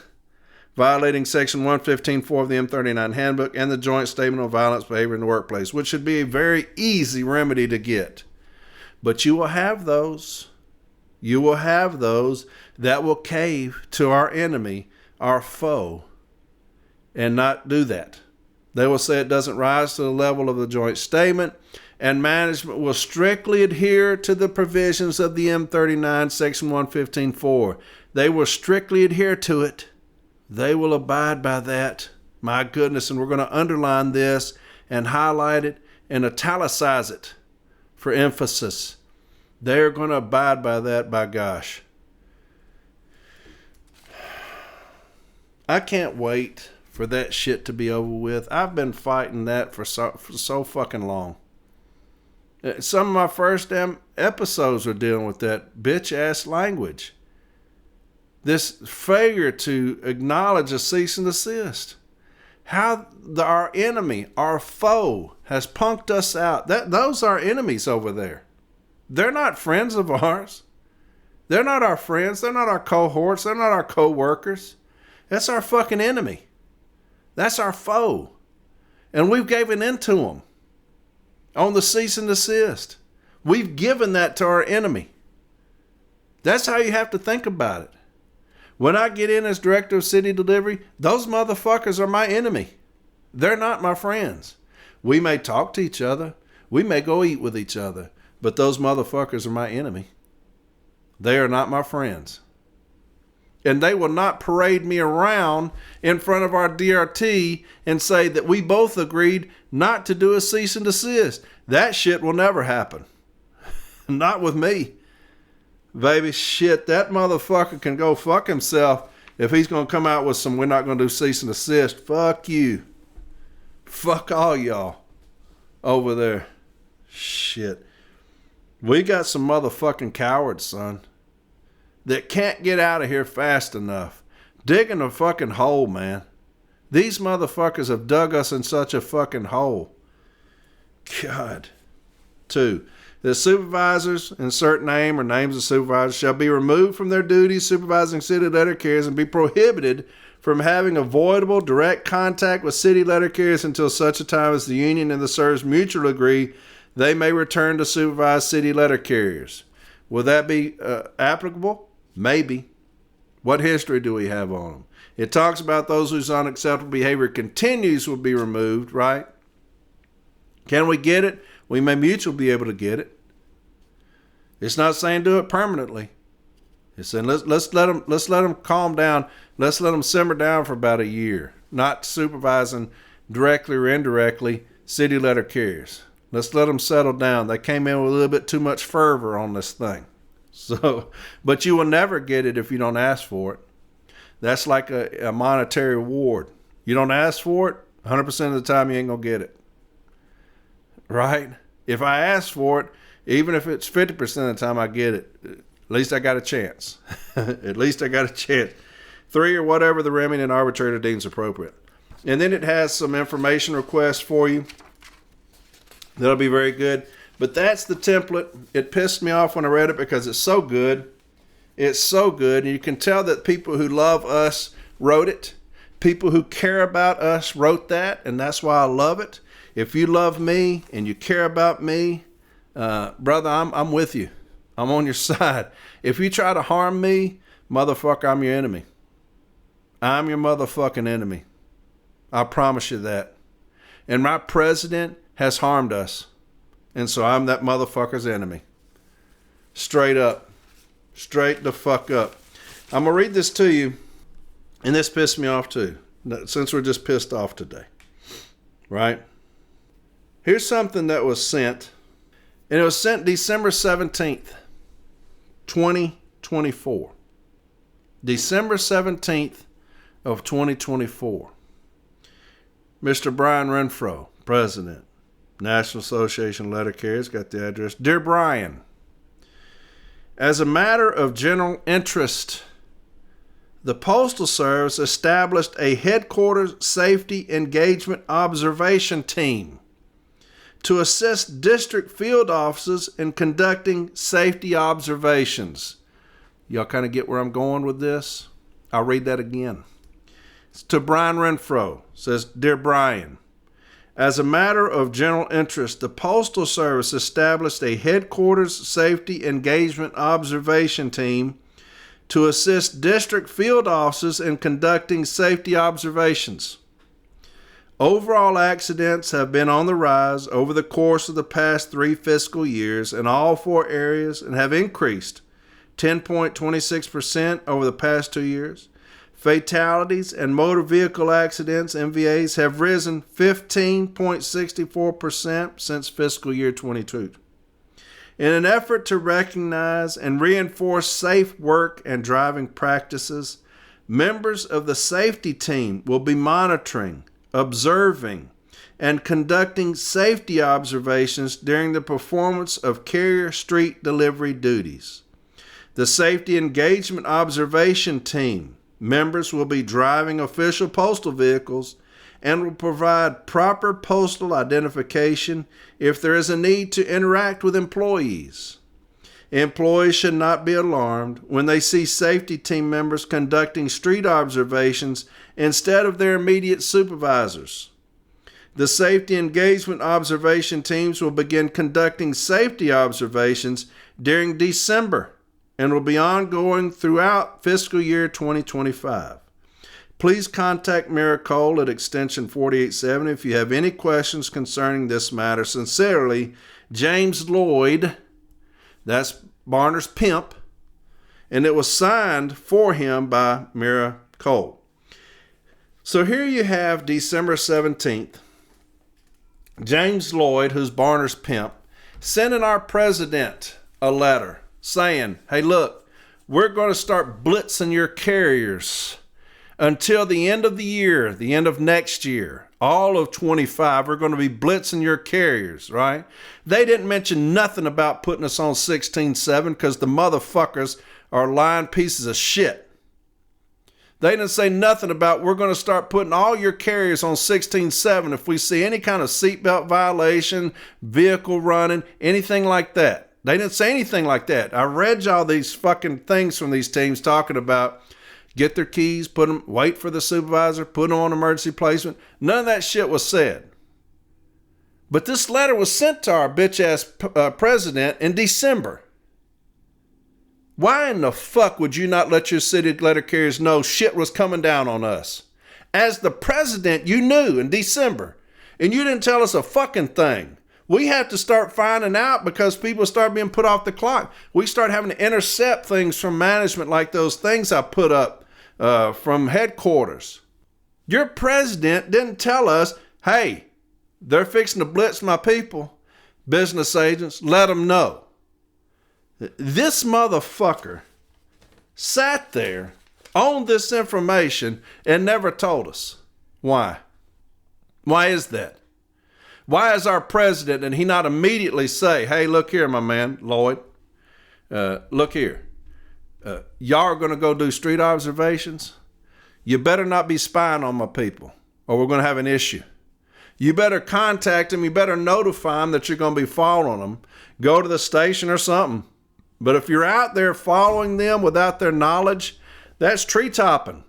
C: violating Section 115.4 of the M39 Handbook and the Joint Statement on Violence Behavior in the Workplace, which should be a very easy remedy to get. But you will have those. You will have those that will cave to our enemy, our foe, and not do that. They will say it doesn't rise to the level of the joint statement, and management will strictly adhere to the provisions of the M39 Section 115.4. They will strictly adhere to it. They will abide by that. My goodness, and we're going to underline this and highlight it and italicize it for emphasis. They're going to abide by that, by gosh. I can't wait for that shit to be over with. I've been fighting that for so fucking long. Some of my first damn episodes are dealing with that bitch-ass language. This failure to acknowledge a cease and desist. How our enemy, our foe, has punked us out. Those are enemies over there. They're not friends of ours. They're not our friends. They're not our cohorts. They're not our co-workers. That's our fucking enemy. That's our foe. And we've given in to them on the cease and desist. We've given that to our enemy. That's how you have to think about it. When I get in as director of city delivery, those motherfuckers are my enemy. They're not my friends. We may talk to each other. We may go eat with each other. But those motherfuckers are my enemy. They are not my friends. And they will not parade me around in front of our DRT and say that we both agreed not to do a cease and desist. That shit will never happen. Not with me. Baby, shit, that motherfucker can go fuck himself if he's going to come out with some, we're not going to do cease and desist. Fuck you. Fuck all y'all over there. Shit. We got some motherfucking cowards, son, that can't get out of here fast enough. Digging a fucking hole, man. These motherfuckers have dug us in such a fucking hole. God. 2. The supervisors, insert name or names of supervisors, shall be removed from their duties supervising city letter carriers and be prohibited from having avoidable direct contact with city letter carriers until such a time as the union and the service mutually agree they may return to supervise city letter carriers. Will that be applicable? Maybe. What history do we have on them? It talks about those whose unacceptable behavior continues will be removed, right? Can we get it? We may mutually be able to get it. It's not saying do it permanently. It's saying let's let them calm down. Let's let them simmer down for about a year. Not supervising directly or indirectly city letter carriers. Let's let them settle down. They came in with a little bit too much fervor on this thing. So, but you will never get it if you don't ask for it. That's like a monetary reward. You don't ask for it, 100% of the time you ain't going to get it. Right? If I ask for it, even if it's 50% of the time I get it, at least I got a chance. At least I got a chance. 3, or whatever the remedy and arbitrator deems appropriate. And then it has some information requests for you. That'll be very good. But that's the template. It pissed me off when I read it because it's so good. It's so good. And you can tell that people who love us wrote it. People who care about us wrote that, and that's why I love it. If you love me and you care about me, brother, I'm with you. I'm on your side. If you try to harm me, motherfucker, I'm your enemy. I'm your motherfucking enemy. I promise you that. And my president has harmed us. And so I'm that motherfucker's enemy. Straight up. Straight the fuck up. I'm going to read this to you. And this pissed me off too. Since we're just pissed off today. Right? Here's something that was sent. And it was sent December 17th, 2024. December 17th of 2024. Mr. Brian Renfroe, President, National Association of Letter Carriers, got the address. Dear Brian, as a matter of general interest, the Postal Service established a headquarters safety engagement observation team to assist district field offices in conducting safety observations. Y'all kind of get where I'm going with this? I'll read that again. It's to Brian Renfroe. It says, Dear Brian, as a matter of general interest, the Postal Service established a headquarters safety engagement observation team to assist district field offices in conducting safety observations. Overall accidents have been on the rise over the course of the past 3 fiscal years in all 4 areas and have increased 10.26% over the past 2 years. Fatalities and motor vehicle accidents, MVAs, have risen 15.64% since fiscal year 22. In an effort to recognize and reinforce safe work and driving practices, members of the safety team will be monitoring, observing, and conducting safety observations during the performance of carrier street delivery duties. The Safety Engagement Observation Team members will be driving official postal vehicles and will provide proper postal identification if there is a need to interact with employees. Employees should not be alarmed when they see safety team members conducting street observations instead of their immediate supervisors. The Safety Engagement Observation Teams will begin conducting safety observations during December and will be ongoing throughout fiscal year 2025. Please contact Mira Cole at extension 487 if you have any questions concerning this matter. Sincerely, James Lloyd, that's Barner's pimp, and it was signed for him by Mira Cole. So here you have December 17th, James Lloyd, who's Barner's pimp, sending our president a letter saying, hey, look, we're going to start blitzing your carriers until the end of the year, the end of next year, all of 25, we're going to be blitzing your carriers, right? They didn't mention nothing about putting us on 16.7 because the motherfuckers are lying pieces of shit. They didn't say nothing about we're going to start putting all your carriers on 16.7 if we see any kind of seatbelt violation, vehicle running, anything like that. They didn't say anything like that. I read y'all these fucking things from these teams talking about get their keys, put them, wait for the supervisor, put them on emergency placement. None of that shit was said. But this letter was sent to our bitch-ass president in December. Why in the fuck would you not let your city letter carriers know shit was coming down on us? As the president, you knew in December, and you didn't tell us a fucking thing. We have to start finding out because people start being put off the clock. We start having to intercept things from management like those things I put up from headquarters. Your president didn't tell us, hey, they're fixing to blitz my people, business agents, let them know. This motherfucker sat there on this information and never told us. Why? Why is that? Why is our president and he not immediately say, hey, look here, my man, Lloyd, look here. Y'all are going to go do street observations. You better not be spying on my people or we're going to have an issue. You better contact them. You better notify them that you're going to be following them. Go to the station or something. But if you're out there following them without their knowledge, that's tree topping.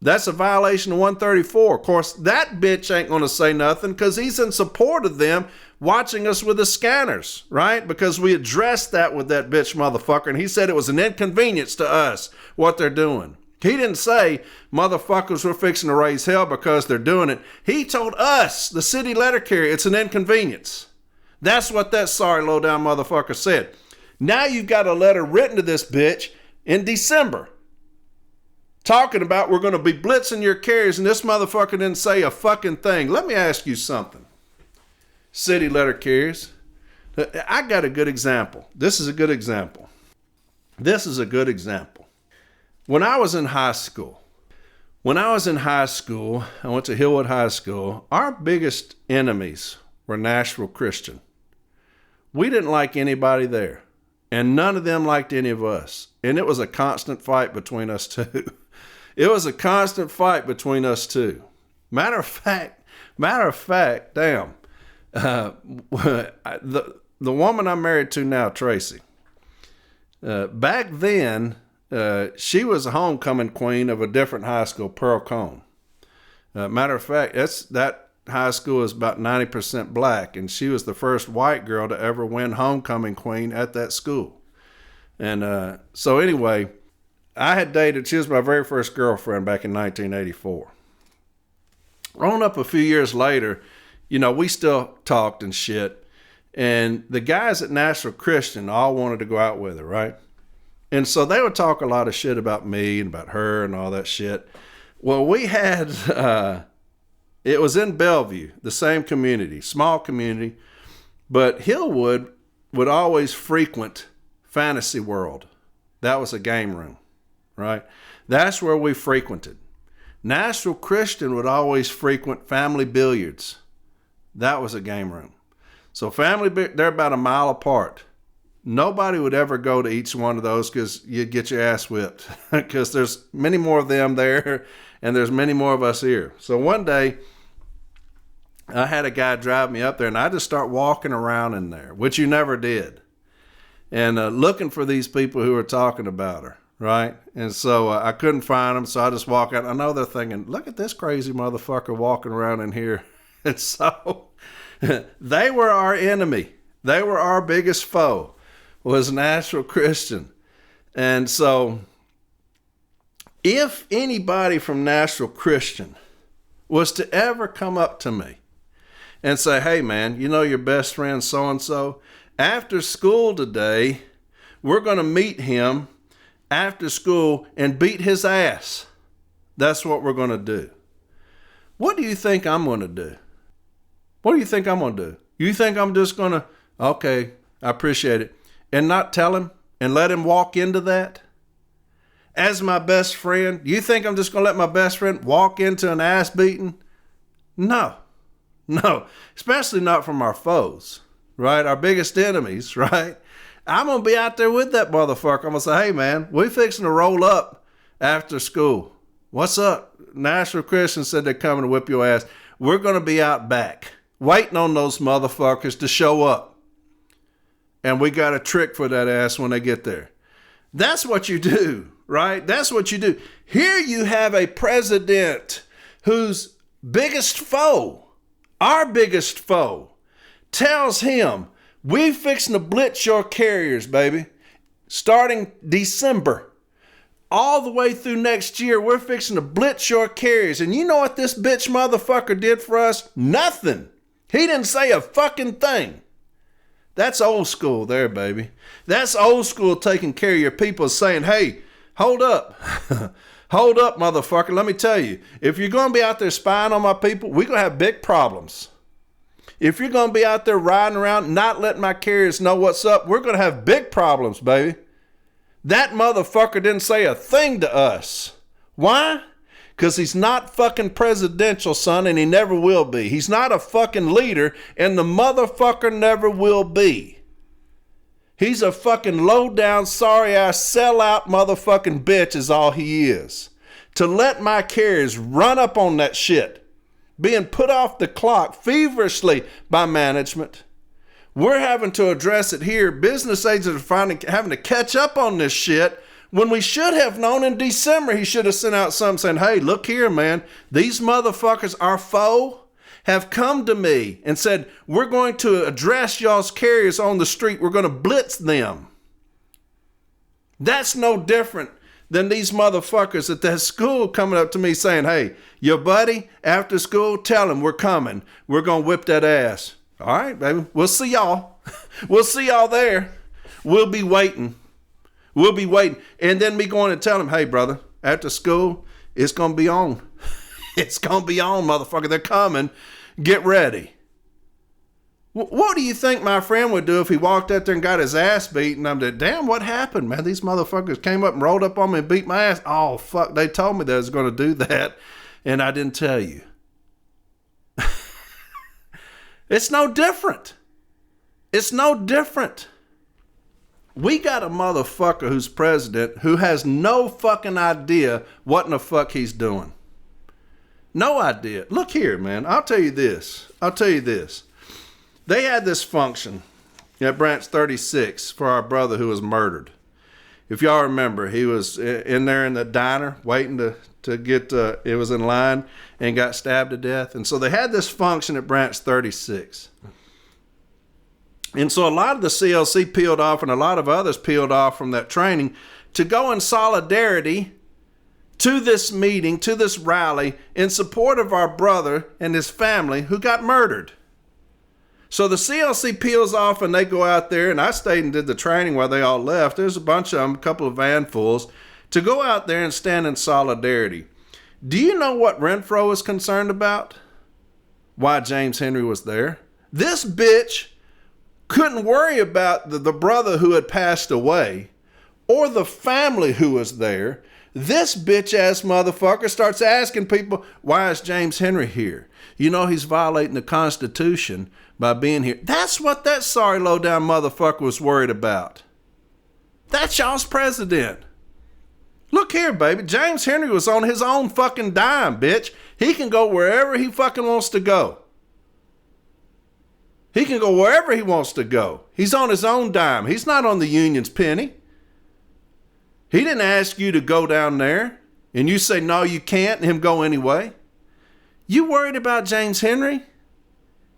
C: That's a violation of 134. Of course, that bitch ain't going to say nothing because he's in support of them watching us with the scanners, right? Because we addressed that with that bitch motherfucker, and he said it was an inconvenience to us what they're doing. He didn't say, motherfuckers, we're fixing to raise hell because they're doing it. He told us, the city letter carrier, it's an inconvenience. That's what that sorry low-down motherfucker said. Now you've got a letter written to this bitch in December talking about we're going to be blitzing your carriers, and this motherfucker didn't say a fucking thing. Let me ask you something. City letter carriers. I got a good example. This is a good example. When I was in high school, I went to Hillwood High School. Our biggest enemies were Nashville Christian. We didn't like anybody there, and none of them liked any of us. And it was a constant fight between us two. Matter of fact, damn. The woman I'm married to now, Tracy, back then, she was a homecoming queen of a different high school, Pearl Cone. Matter of fact, that high school is about 90% black, and she was the first white girl to ever win homecoming queen at that school. And so anyway, I had dated, she was my very first girlfriend back in 1984. On up a few years later, we still talked and shit. And the guys at Nashville Christian all wanted to go out with her, right? And so they would talk a lot of shit about me and about her and all that shit. Well, we had, it was in Bellevue, the same community, small community, but Hillwood would always frequent Fantasy World. That was a game room, right? That's where we frequented. Nashville Christian would always frequent Family Billiards. That was a game room. So they're about a mile apart. Nobody would ever go to each one of those because you'd get your ass whipped because there's many more of them there and there's many more of us here. So one day I had a guy drive me up there and I just start walking around in there, which you never did, and looking for these people who were talking about her, right? And so I couldn't find them, so I just walk out. I know they're thinking, look at this crazy motherfucker walking around in here. And so they were our enemy. They were our biggest foe, was Nashville Christian. And so if anybody from Nashville Christian was to ever come up to me and say, hey man, your best friend so-and-so, after school today, we're going to meet him after school and beat his ass. That's what we're going to do. What do you think I'm going to do? What do you think I'm going to do? You think I'm just going to, okay, I appreciate it, and not tell him and let him walk into that? As my best friend, you think I'm just going to let my best friend walk into an ass beating? No, especially not from our foes, right? Our biggest enemies, right? I'm going to be out there with that motherfucker. I'm going to say, hey man, we fixing to roll up after school. What's up? Nashville Christian said they're coming to whip your ass. We're going to be out back waiting on those motherfuckers to show up. And we got a trick for that ass when they get there. That's what you do, right? That's what you do. Here you have a president whose biggest foe, our biggest foe, tells him, we fixing to blitz your carriers, baby. Starting December, all the way through next year, we're fixing to blitz your carriers. And you know what this bitch motherfucker did for us? Nothing. He didn't say a fucking thing. That's old school there, baby. That's old school taking care of your people, saying, hey, hold up. Hold up, motherfucker. Let me tell you, if you're going to be out there spying on my people, we're going to have big problems. If you're going to be out there riding around, not letting my carriers know what's up, we're going to have big problems, baby. That motherfucker didn't say a thing to us. Why? Because he's not fucking presidential, son, and he never will be. He's not a fucking leader, and the motherfucker never will be. He's a fucking low-down, sorry-ass, sell-out motherfucking bitch is all he is. To let my carriers run up on that shit, being put off the clock feverishly by management. We're having to address it here. Business agents are having to catch up on this shit when we should have known in December. He should have sent out something saying, hey, look here, man. These motherfuckers, our foe, have come to me and said, we're going to address y'all's carriers on the street. We're going to blitz them. That's no different than these motherfuckers at that school coming up to me saying, hey, your buddy, after school, tell him we're coming. We're going to whip that ass. All right, baby. We'll see y'all. We'll see y'all there. We'll be waiting. We'll be waiting. And then me going and tell him, hey, brother, after school, it's going to be on. It's going to be on, motherfucker. They're coming. Get ready. What do you think my friend would do if he walked out there and got his ass beat? And I'm like, damn, what happened, man? These motherfuckers came up and rolled up on me and beat my ass. Oh, fuck. They told me they was going to do that, and I didn't tell you. It's no different. It's no different. We got a motherfucker who's president who has no fucking idea what in the fuck he's doing. No idea. Look here, man. I'll tell you this. They had this function at Branch 36 for our brother who was murdered. If y'all remember, he was in there in the diner waiting to get, it was in line and got stabbed to death. And so they had this function at Branch 36. And so a lot of the CLC peeled off and a lot of others peeled off from that training to go in solidarity to this meeting, to this rally, in support of our brother and his family who got murdered. So the CLC peels off and they go out there, and I stayed and did the training while they all left. There's a bunch of them, a couple of vanfuls, to go out there and stand in solidarity. Do you know what Renfroe is concerned about? Why James Henry was there? This bitch couldn't worry about the brother who had passed away or the family who was there. This bitch-ass motherfucker starts asking people, why is James Henry here? You know he's violating the Constitution by being here. That's what that sorry low-down motherfucker was worried about. That's y'all's president. Look here, baby. James Henry was on his own fucking dime, bitch. He can go wherever he fucking wants to go. He can go wherever he wants to go. He's on his own dime. He's not on the union's penny. He didn't ask you to go down there, and you say, no, you can't, and him go anyway. You worried about James Henry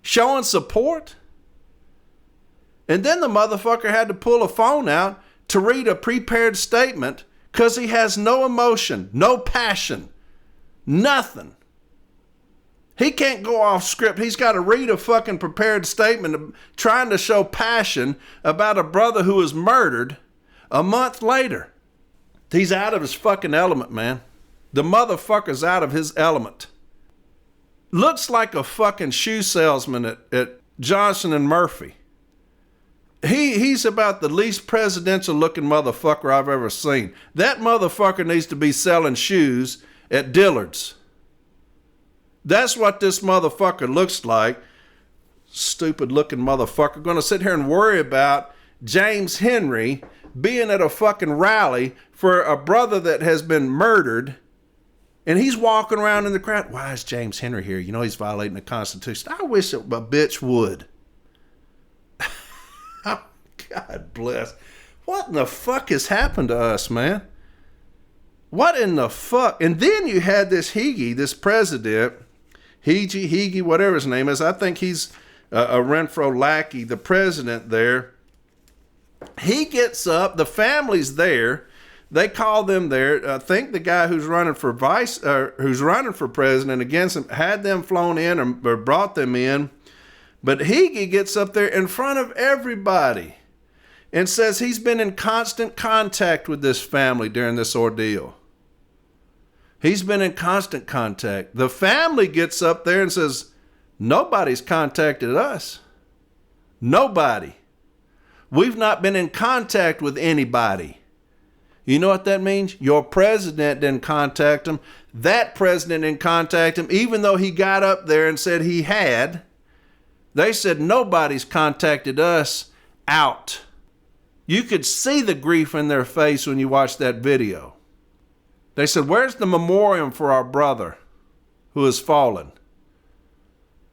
C: showing support? And then the motherfucker had to pull a phone out to read a prepared statement because he has no emotion, no passion, nothing. He can't go off script. He's got to read a fucking prepared statement trying to show passion about a brother who was murdered a month later. He's out of his fucking element, man. The motherfucker's out of his element. Looks like a fucking shoe salesman at Johnson and Murphy. He's about the least presidential looking motherfucker I've ever seen. That motherfucker needs to be selling shoes at Dillard's. That's what this motherfucker looks like. Stupid looking motherfucker. Gonna sit here and worry about James Henry being at a fucking rally for a brother that has been murdered, and he's walking around in the crowd. Why is James Henry here? You know he's violating the Constitution. I wish a bitch would. God bless. What in the fuck has happened to us, man? What in the fuck? And then you had this Higgy, this president, Higgy, whatever his name is. I think he's a Renfroe lackey, the president there. He gets up, the family's there. They call them there. I think the guy who's running for who's running for president against him had them flown in or brought them in. But Higgy gets up there in front of everybody and says he's been in constant contact with this family during this ordeal. He's been in constant contact. The family gets up there and says, nobody's contacted us. Nobody. We've not been in contact with anybody. You know what that means? Your president didn't contact him. That president didn't contact him, even though he got up there and said he had. They said, nobody's contacted us. Out. You could see the grief in their face when you watched that video. They said, where's the memoriam for our brother who has fallen?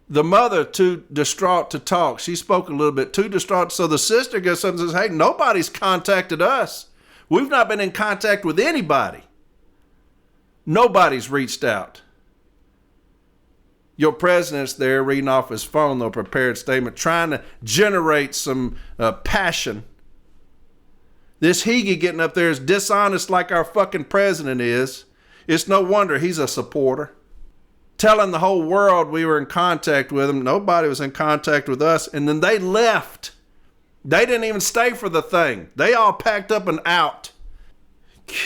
C: The mother, too distraught to talk. She spoke a little bit too distraught. So the sister gets up and says, hey, nobody's contacted us. We've not been in contact with anybody. Nobody's reached out. Your president's there reading off his phone, the prepared statement, trying to generate some passion. This Hege getting up there is dishonest like our fucking president is. It's no wonder he's a supporter. Telling the whole world we were in contact with him. Nobody was in contact with us. And then they left. They didn't even stay for the thing. They all packed up and out.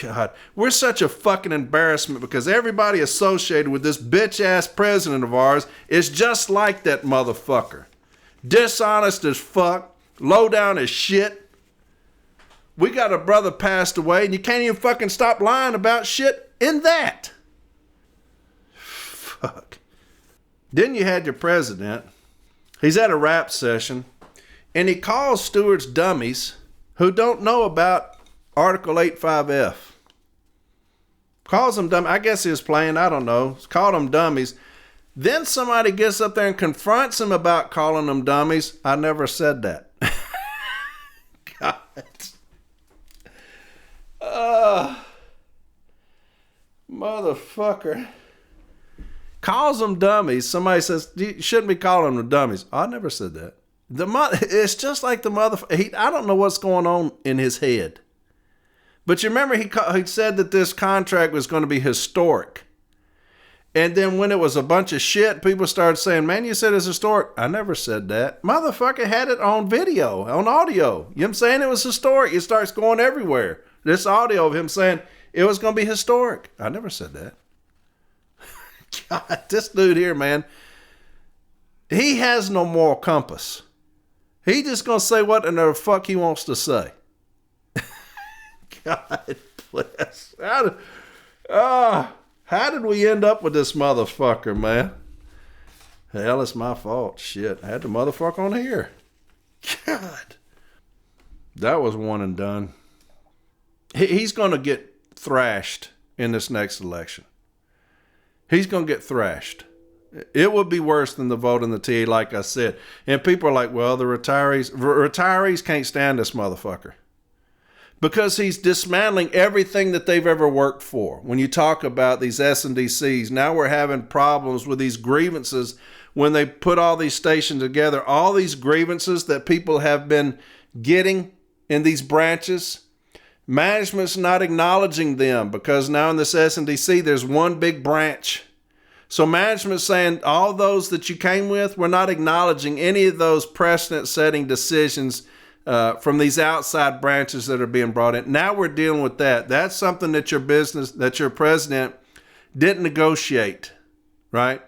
C: God, we're such a fucking embarrassment because everybody associated with this bitch-ass president of ours is just like that motherfucker. Dishonest as fuck. Low down as shit. We got a brother passed away and you can't even fucking stop lying about shit in that. Fuck. Then you had your president. He's at a rap session and he calls stewards dummies who don't know about Article 85F. Calls them dumb. I guess he was playing. I don't know. Called them dummies. Then somebody gets up there and confronts him about calling them dummies. I never said that. God. Motherfucker. Calls them dummies. Somebody says, you shouldn't be calling them dummies. I never said that. It's just like the motherfucker. I don't know what's going on in his head. But you remember he said that this contract was going to be historic. And then when it was a bunch of shit, people started saying, man, you said it's historic. I never said that. Motherfucker had it on video, on audio. You know what I'm saying? It was historic. It starts going everywhere. This audio of him saying it was going to be historic. I never said that. God, this dude here, man, he has no moral compass. He just going to say what the fuck he wants to say. God bless. How did we end up with this motherfucker, man? Hell, it's my fault. Shit, I had the motherfucker on here. God. That was one and done. He's going to get thrashed in this next election. He's going to get thrashed. It would be worse than the vote in the TA, like I said. And people are like, well, the retirees can't stand this motherfucker. Because he's dismantling everything that they've ever worked for. When you talk about these S&DCs, now we're having problems with these grievances when they put all these stations together. All these grievances that people have been getting in these branches, management's not acknowledging them because now in this S&DC, there's one big branch. So management's saying all those that you came with, we're not acknowledging any of those precedent-setting decisions from these outside branches that are being brought in. Now we're dealing with that. That's something that your business, that your president didn't negotiate, right?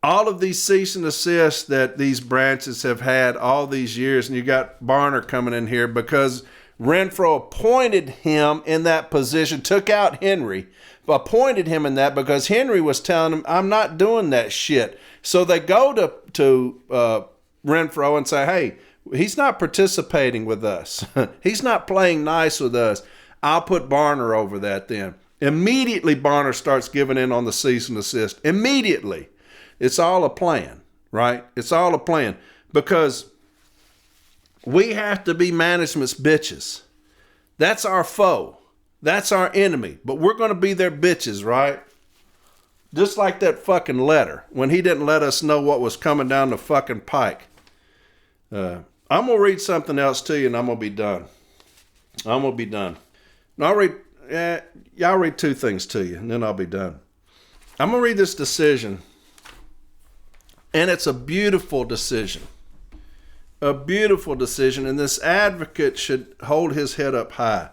C: All of these cease and desist that these branches have had all these years, and you got Barner coming in here because Renfroe appointed him in that position, took out Henry, appointed him in that because Henry was telling him, I'm not doing that shit. So they go to Renfroe and say, hey, he's not participating with us. He's not playing nice with us. I'll put Barner over that then. Immediately, Barner starts giving in on the cease and desist. Immediately. It's all a plan, right? It's all a plan. Because we have to be management's bitches. That's our foe. That's our enemy. But we're going to be their bitches, right? Just like that fucking letter. When he didn't let us know what was coming down the fucking pike. I'm going to read something else to you and I'm going to be done. Now y'all read two things to you and then I'll be done. I'm going to read this decision. And it's a beautiful decision. A beautiful decision. And this advocate should hold his head up high.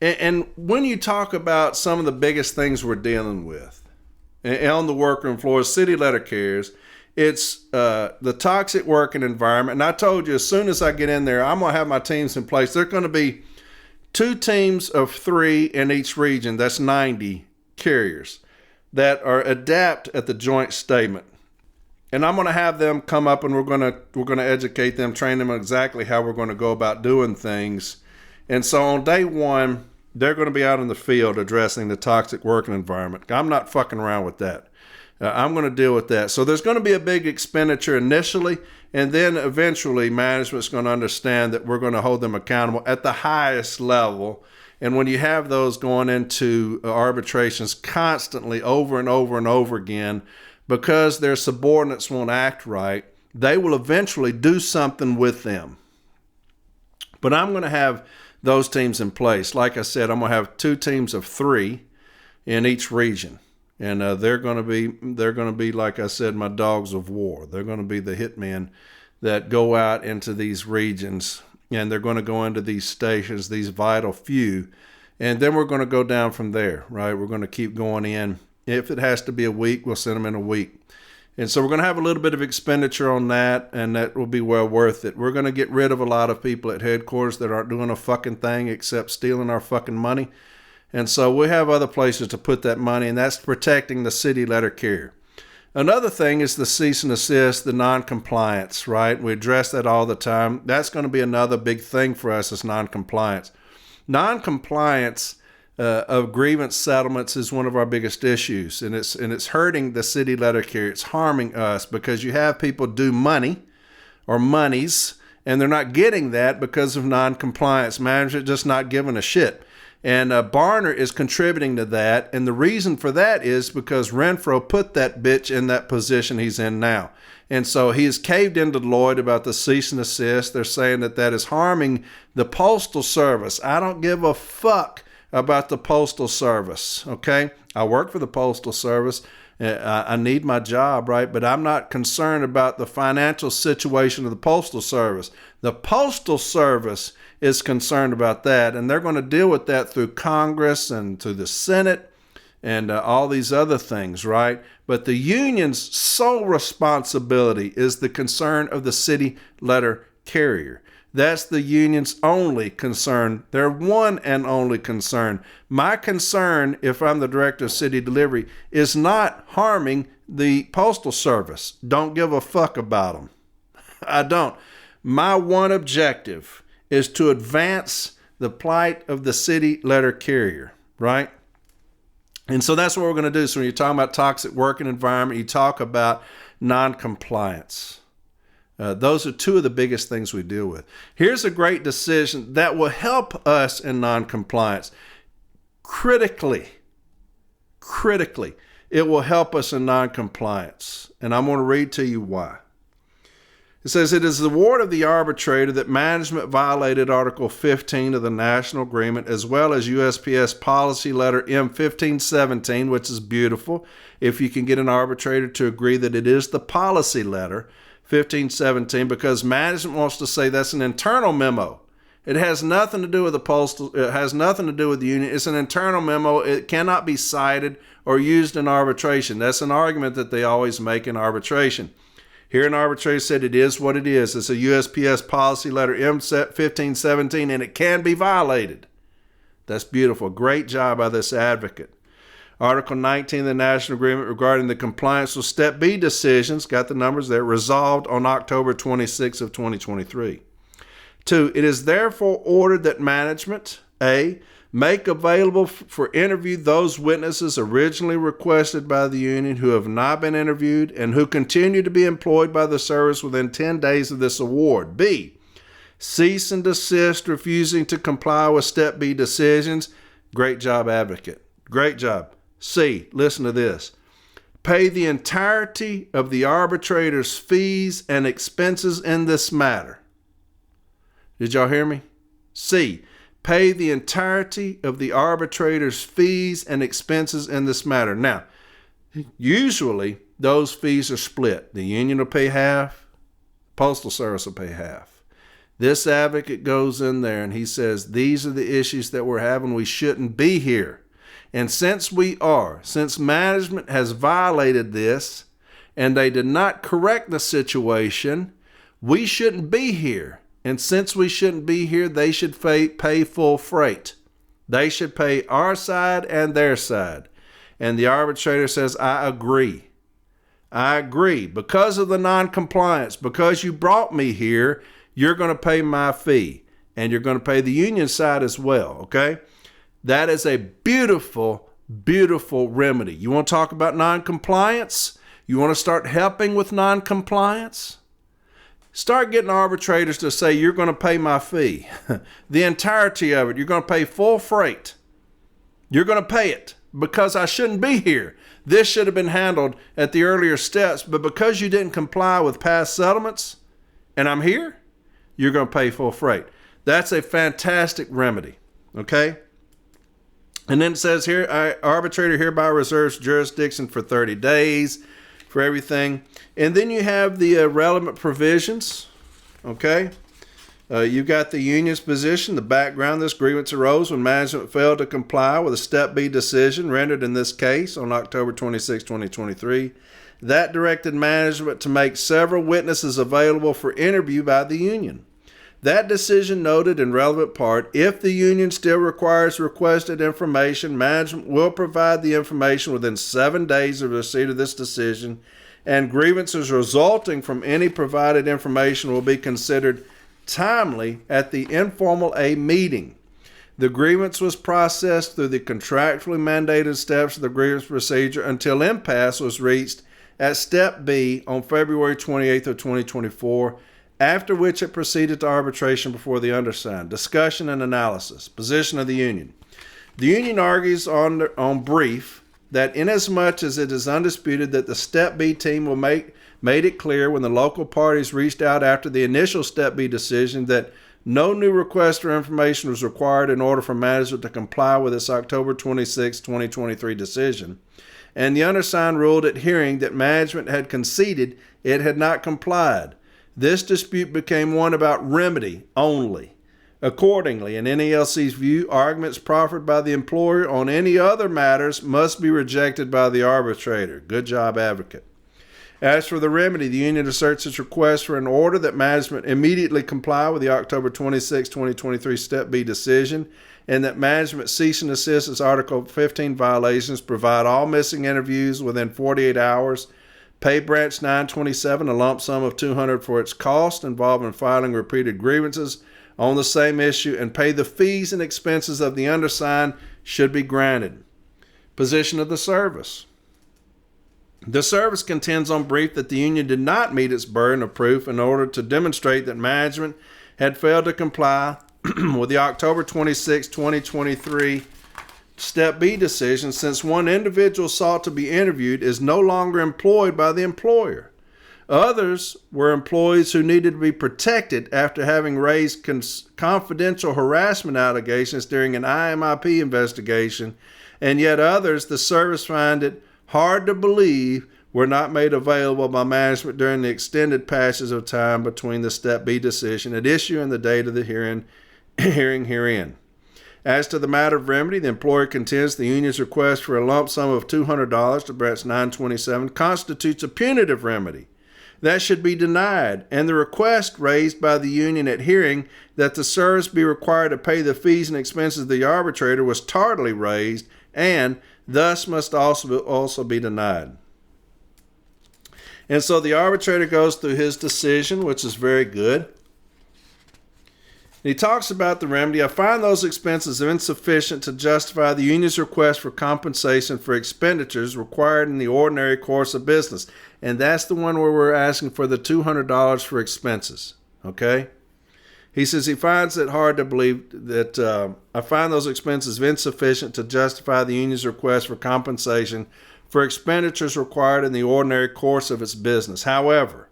C: And when you talk about some of the biggest things we're dealing with on the workroom floor, city letter carriers, it's the toxic working environment. And I told you, as soon as I get in there, I'm going to have my teams in place. There are going to be 2 teams of 3 in each region. That's 90 carriers that are adept at the joint statement. And I'm going to have them come up and we're going to educate them, train them exactly how we're going to go about doing things. And so on day 1, they're going to be out in the field addressing the toxic working environment. I'm not fucking around with that. I'm going to deal with that. So there's going to be a big expenditure initially, and then eventually management's going to understand that we're going to hold them accountable at the highest level. And when you have those going into arbitrations constantly over and over and over again, because their subordinates won't act right, they will eventually do something with them. But I'm going to have those teams in place. Like I said, I'm going to have 2 teams of 3 in each region. And they're going to be, like I said, my dogs of war. They're going to be the hitmen that go out into these regions, and they're going to go into these stations, these vital few, and then we're going to go down from there, right? We're going to keep going in. If it has to be a week, we'll send them in a week. And so we're going to have a little bit of expenditure on that, and that will be well worth it. We're going to get rid of a lot of people at headquarters that aren't doing a fucking thing except stealing our fucking money. And so we have other places to put that money, and that's protecting the city letter carrier. Another thing is the cease and desist, the non-compliance, right? We address that all the time. That's going to be another big thing for us is non-compliance. Non-compliance of grievance settlements is one of our biggest issues, and it's hurting the city letter carrier. It's harming us because you have people do money or monies, and they're not getting that because of non-compliance. Management just not giving a shit. And Barner is contributing to that. And the reason for that is because Renfroe put that bitch in that position he's in now. And so he has caved into Lloyd about the cease and desist. They're saying that that is harming the Postal Service. I don't give a fuck about the Postal Service, okay? I work for the Postal Service. I need my job, right? But I'm not concerned about the financial situation of the Postal Service. The Postal Service is concerned about that, and they're going to deal with that through Congress and through the Senate and all these other things, right? But the union's sole responsibility is the concern of the city letter carrier. That's the union's only concern, their one and only concern. My concern, if I'm the director of city delivery, is not harming the Postal Service. Don't give a fuck about them. I don't. My one objective is to advance the plight of the city letter carrier, right? And so that's what we're going to do. So when you're talking about toxic working environment, you talk about non-compliance. Those are 2 of the biggest things we deal with. Here's a great decision that will help us in non-compliance. Critically, it will help us in non-compliance. And I'm going to read to you why. It says, it is the award of the arbitrator that management violated Article 15 of the National Agreement, as well as USPS Policy Letter M1517, which is beautiful. If you can get an arbitrator to agree that it is the policy letter, 1517, because management wants to say that's an internal memo. It has nothing to do with the postal, it has nothing to do with the union. It's an internal memo. It cannot be cited or used in arbitration. That's an argument that they always make in arbitration. Here in arbitration said it is what it is. It's a USPS policy letter M1517, and it can be violated. That's beautiful. Great job by this advocate. Article 19 of the National Agreement regarding the compliance with Step B decisions, got the numbers there, resolved on October 26 of 2023. 2, it is therefore ordered that management, A, make available for interview those witnesses originally requested by the union who have not been interviewed and who continue to be employed by the service within 10 days of this award. B, cease and desist refusing to comply with Step B decisions. Great job, advocate. Great job. C, listen to this. Pay the entirety of the arbitrator's fees and expenses in this matter. Did y'all hear me? C, pay the entirety of the arbitrator's fees and expenses in this matter. Now, usually those fees are split. The union will pay half, Postal Service will pay half. This advocate goes in there and he says, these are the issues that we're having. We shouldn't be here. And since management has violated this and they did not correct the situation, we shouldn't be here. And since we shouldn't be here, they should pay full freight. They should pay our side and their side. And the arbitrator says, I agree. I agree. Because of the non-compliance, because you brought me here, you're going to pay my fee. And you're going to pay the union side as well, okay? That is a beautiful beautiful remedy. You want to talk about non-compliance? You want to start helping with non-compliance? Start getting arbitrators to say, you're going to pay my fee. The entirety of it. You're going to pay full freight. You're going to pay it because I shouldn't be here. This should have been handled at the earlier steps, but because you didn't comply with past settlements and I'm here, you're going to pay full freight. That's a fantastic remedy, okay? And then it says here, arbitrator hereby reserves jurisdiction for 30 days for everything. And then you have the relevant provisions, okay? You've got the union's position, the background. This grievance arose when management failed to comply with a Step B decision rendered in this case on October 26, 2023. That directed management to make several witnesses available for interview by the union. That decision noted in relevant part, if the union still requires requested information, management will provide the information within 7 days of receipt of this decision, and grievances resulting from any provided information will be considered timely at the informal A meeting. The grievance was processed through the contractually mandated steps of the grievance procedure until impasse was reached at Step B on February 28th of 2024, after which it proceeded to arbitration before the undersigned. Discussion and analysis. Position of the union. The union argues on brief that inasmuch as it is undisputed that the Step B team made it clear when the local parties reached out after the initial Step B decision that no new request for information was required in order for management to comply with its October 26, 2023 decision, and the undersigned ruled at hearing that management had conceded it had not complied. This dispute became one about remedy only. Accordingly, in NALC's view, arguments proffered by the employer on any other matters must be rejected by the arbitrator. Good job, advocate. As for the remedy, the union asserts its request for an order that management immediately comply with the October 26, 2023 Step B decision, and that management cease and desist its Article 15 violations, provide all missing interviews within 48 hours, pay Branch 927 a lump sum of $200 for its cost involved in filing repeated grievances on the same issue, and pay the fees and expenses of the undersigned should be granted. Position of the service. The service contends on brief that the union did not meet its burden of proof in order to demonstrate that management had failed to comply with the October 26, 2023 Step B decision, since one individual sought to be interviewed is no longer employed by the employer. Others were employees who needed to be protected after having raised confidential harassment allegations during an IMIP investigation, and yet others, the service find it hard to believe, were not made available by management during the extended passage of time between the Step B decision at issue and the date of the hearing herein. As to the matter of remedy, the employer contends the union's request for a lump sum of $200 to Branch 927 constitutes a punitive remedy that should be denied, and the request raised by the union at hearing that the service be required to pay the fees and expenses of the arbitrator was tardily raised and thus must also be denied. And so the arbitrator goes through his decision, which is very good. He talks about the remedy. I find those expenses insufficient to justify the union's request for compensation for expenditures required in the ordinary course of business. And that's the one where we're asking for the $200 for expenses. Okay? He says he finds it hard to believe that I find those expenses insufficient to justify the union's request for compensation for expenditures required in the ordinary course of its business. However,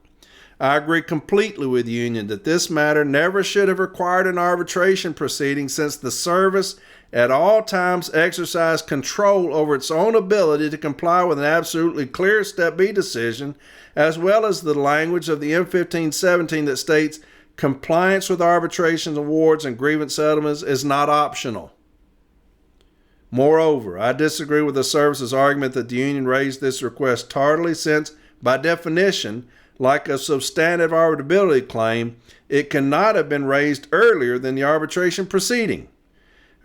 C: I agree completely with the union that this matter never should have required an arbitration proceeding, since the service at all times exercised control over its own ability to comply with an absolutely clear Step B decision, as well as the language of the M1517 that states compliance with arbitration awards and grievance settlements is not optional. Moreover, I disagree with the service's argument that the union raised this request tardily, since, by definition, like a substantive arbitrability claim, it cannot have been raised earlier than the arbitration proceeding.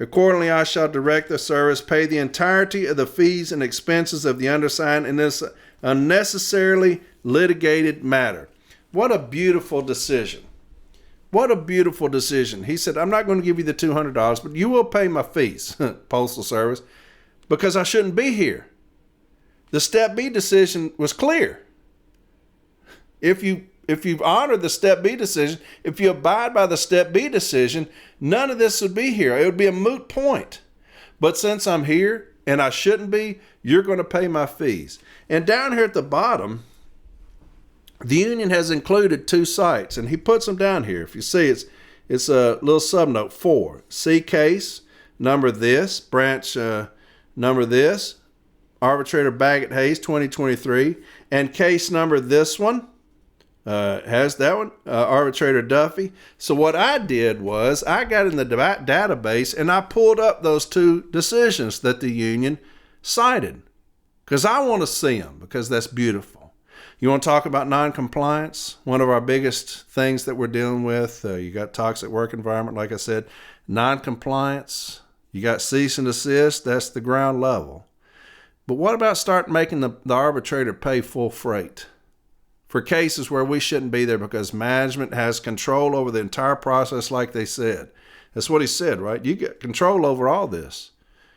C: Accordingly, I shall direct the service pay the entirety of the fees and expenses of the undersigned in this unnecessarily litigated matter. What a beautiful decision. What a beautiful decision. He said, I'm not going to give you the $200, but you will pay my fees, Postal Service. because I shouldn't be here. The Step B decision was clear. If you honor the Step B decision, if you abide by the Step B decision, none of this would be here. It would be a moot point. But since I'm here and I shouldn't be, you're going to pay my fees. And down here at the bottom, the union has included 2 sites, and he puts them down here. If you see, it's a little subnote 4. See case, number this, branch number this, arbitrator Baggett Hayes 2023, and case number this one. Has that one, arbitrator Duffy. So what I did was I got in the database and I pulled up those 2 decisions that the union cited, because I want to see them, because that's beautiful. You want to talk about noncompliance? One of our biggest things that we're dealing with, you got toxic work environment, like I said, noncompliance. You got cease and desist, that's the ground level. But what about start making the arbitrator pay full freight for cases where we shouldn't be there because management has control over the entire process, like they said? That's what he said, right? You get control over all this.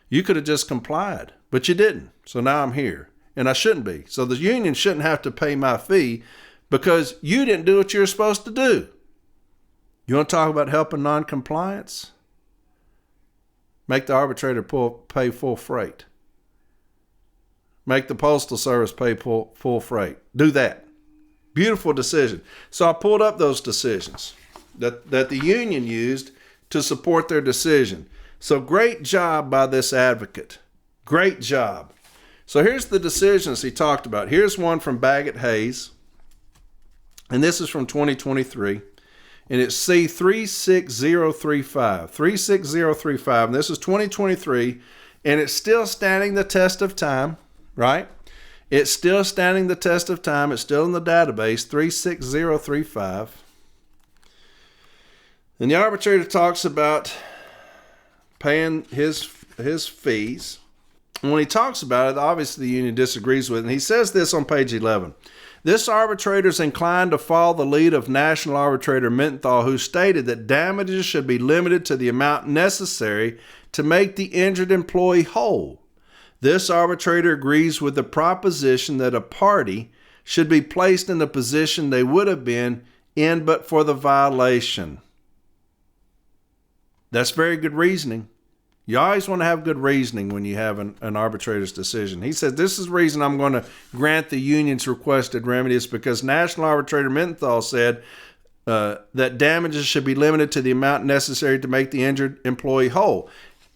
C: You could have just complied, but you didn't. So now I'm here, and I shouldn't be. So the union shouldn't have to pay my fee because you didn't do what you were supposed to do. You want to talk about helping noncompliance? Make the arbitrator pay full freight. Make the Postal Service pay full freight. Do that. Beautiful decision. So I pulled up those decisions that the union used to support their decision. So great job by this advocate. Great job. So here's the decisions he talked about. Here's one from Baggett Hayes, and this is from 2023, and it's C36035. 36035, and this is 2023, and it's still standing the test of time, right? It's still standing the test of time. It's still in the database, 36035. And the arbitrator talks about paying his fees. And when he talks about it, obviously the union disagrees with it. And he says this on page 11. This arbitrator is inclined to follow the lead of National Arbitrator Menthol, who stated that damages should be limited to the amount necessary to make the injured employee whole. This arbitrator agrees with the proposition that a party should be placed in the position they would have been in but for the violation. That's very good reasoning. You always want to have good reasoning when you have an arbitrator's decision. He said, this is the reason I'm going to grant the union's requested remedies, because National Arbitrator Menthol said that damages should be limited to the amount necessary to make the injured employee whole.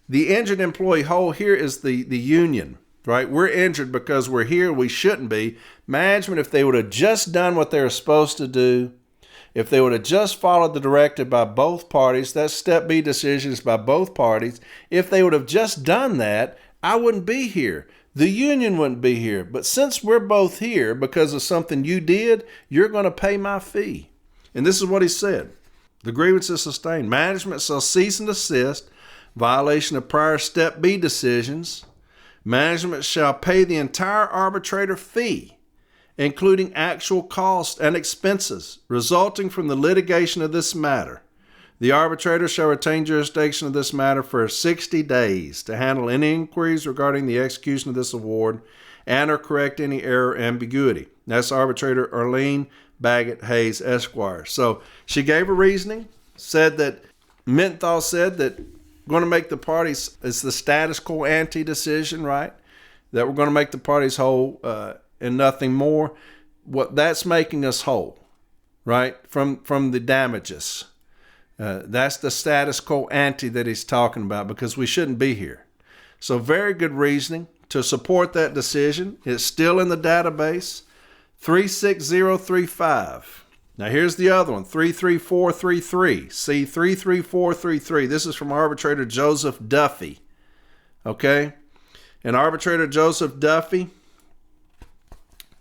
C: The injured employee whole here is the union, right? We're injured because we're here. We shouldn't be. Management, if they would have just done what they were supposed to do, if they would have just followed the directive by both parties, that's Step B decisions by both parties, if they would have just done that, I wouldn't be here. The union wouldn't be here. But since we're both here because of something you did, you're going to pay my fee. And this is what he said. The grievance is sustained. Management shall cease and desist, violation of prior Step B decisions. Management shall pay the entire arbitrator fee, including actual costs and expenses resulting from the litigation of this matter. The arbitrator shall retain jurisdiction of this matter for 60 days to handle any inquiries regarding the execution of this award and or correct any error or ambiguity. That's Arbitrator Arlene Baggett Hayes, Esquire. So she gave her reasoning, said that Menthol said that going to make the parties, it's the status quo ante decision, right? That we're going to make the parties whole and nothing more. What that's making us whole, right? From the damages. That's the status quo ante that he's talking about, because we shouldn't be here. So very good reasoning to support that decision. It's still in the database, 36035. Now here's the other one, 33433. See, 33433. This is from Arbitrator Joseph Duffy. Okay? And Arbitrator Joseph Duffy,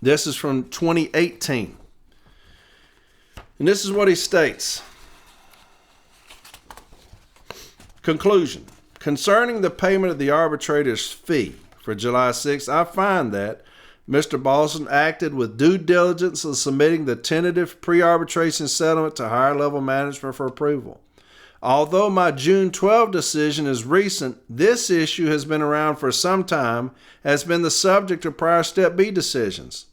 C: this is from 2018. And this is what he states. Conclusion. Concerning the payment of the arbitrator's fee for July 6th, I find that Mr. Boston acted with due diligence in submitting the tentative pre-arbitration settlement to higher level management for approval. Although my June 12 decision is recent, this issue has been around for some time, has been the subject of prior Step B decisions.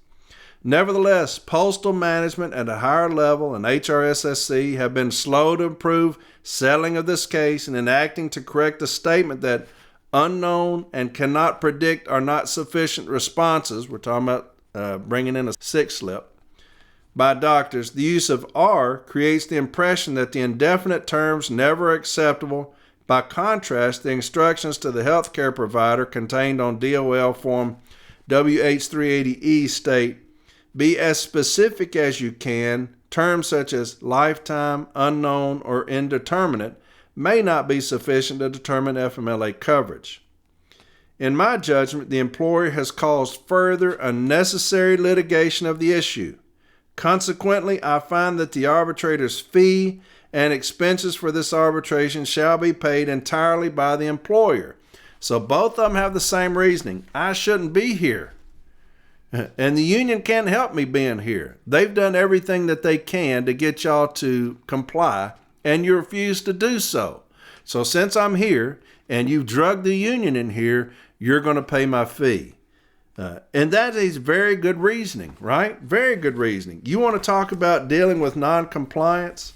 C: Nevertheless, postal management at a higher level and HRSSC have been slow to approve settling of this case and enacting to correct the statement that unknown and cannot predict are not sufficient responses. We're talking about bringing in a sick slip. By doctors, the use of "are" creates the impression that the indefinite terms never are acceptable. By contrast, the instructions to the healthcare provider contained on DOL Form WH380E state, "Be as specific as you can. Terms such as lifetime, unknown, or indeterminate may not be sufficient to determine FMLA coverage." In my judgment, the employer has caused further unnecessary litigation of the issue. Consequently, I find that the arbitrator's fee and expenses for this arbitration shall be paid entirely by the employer. So both of them have the same reasoning. I shouldn't be here. And the union can't help me being here. They've done everything that they can to get y'all to comply, and you refuse to do so. So since I'm here and you've drugged the union in here, you're going to pay my fee. And that is very good reasoning, right? Very good reasoning. You want to talk about dealing with non-compliance?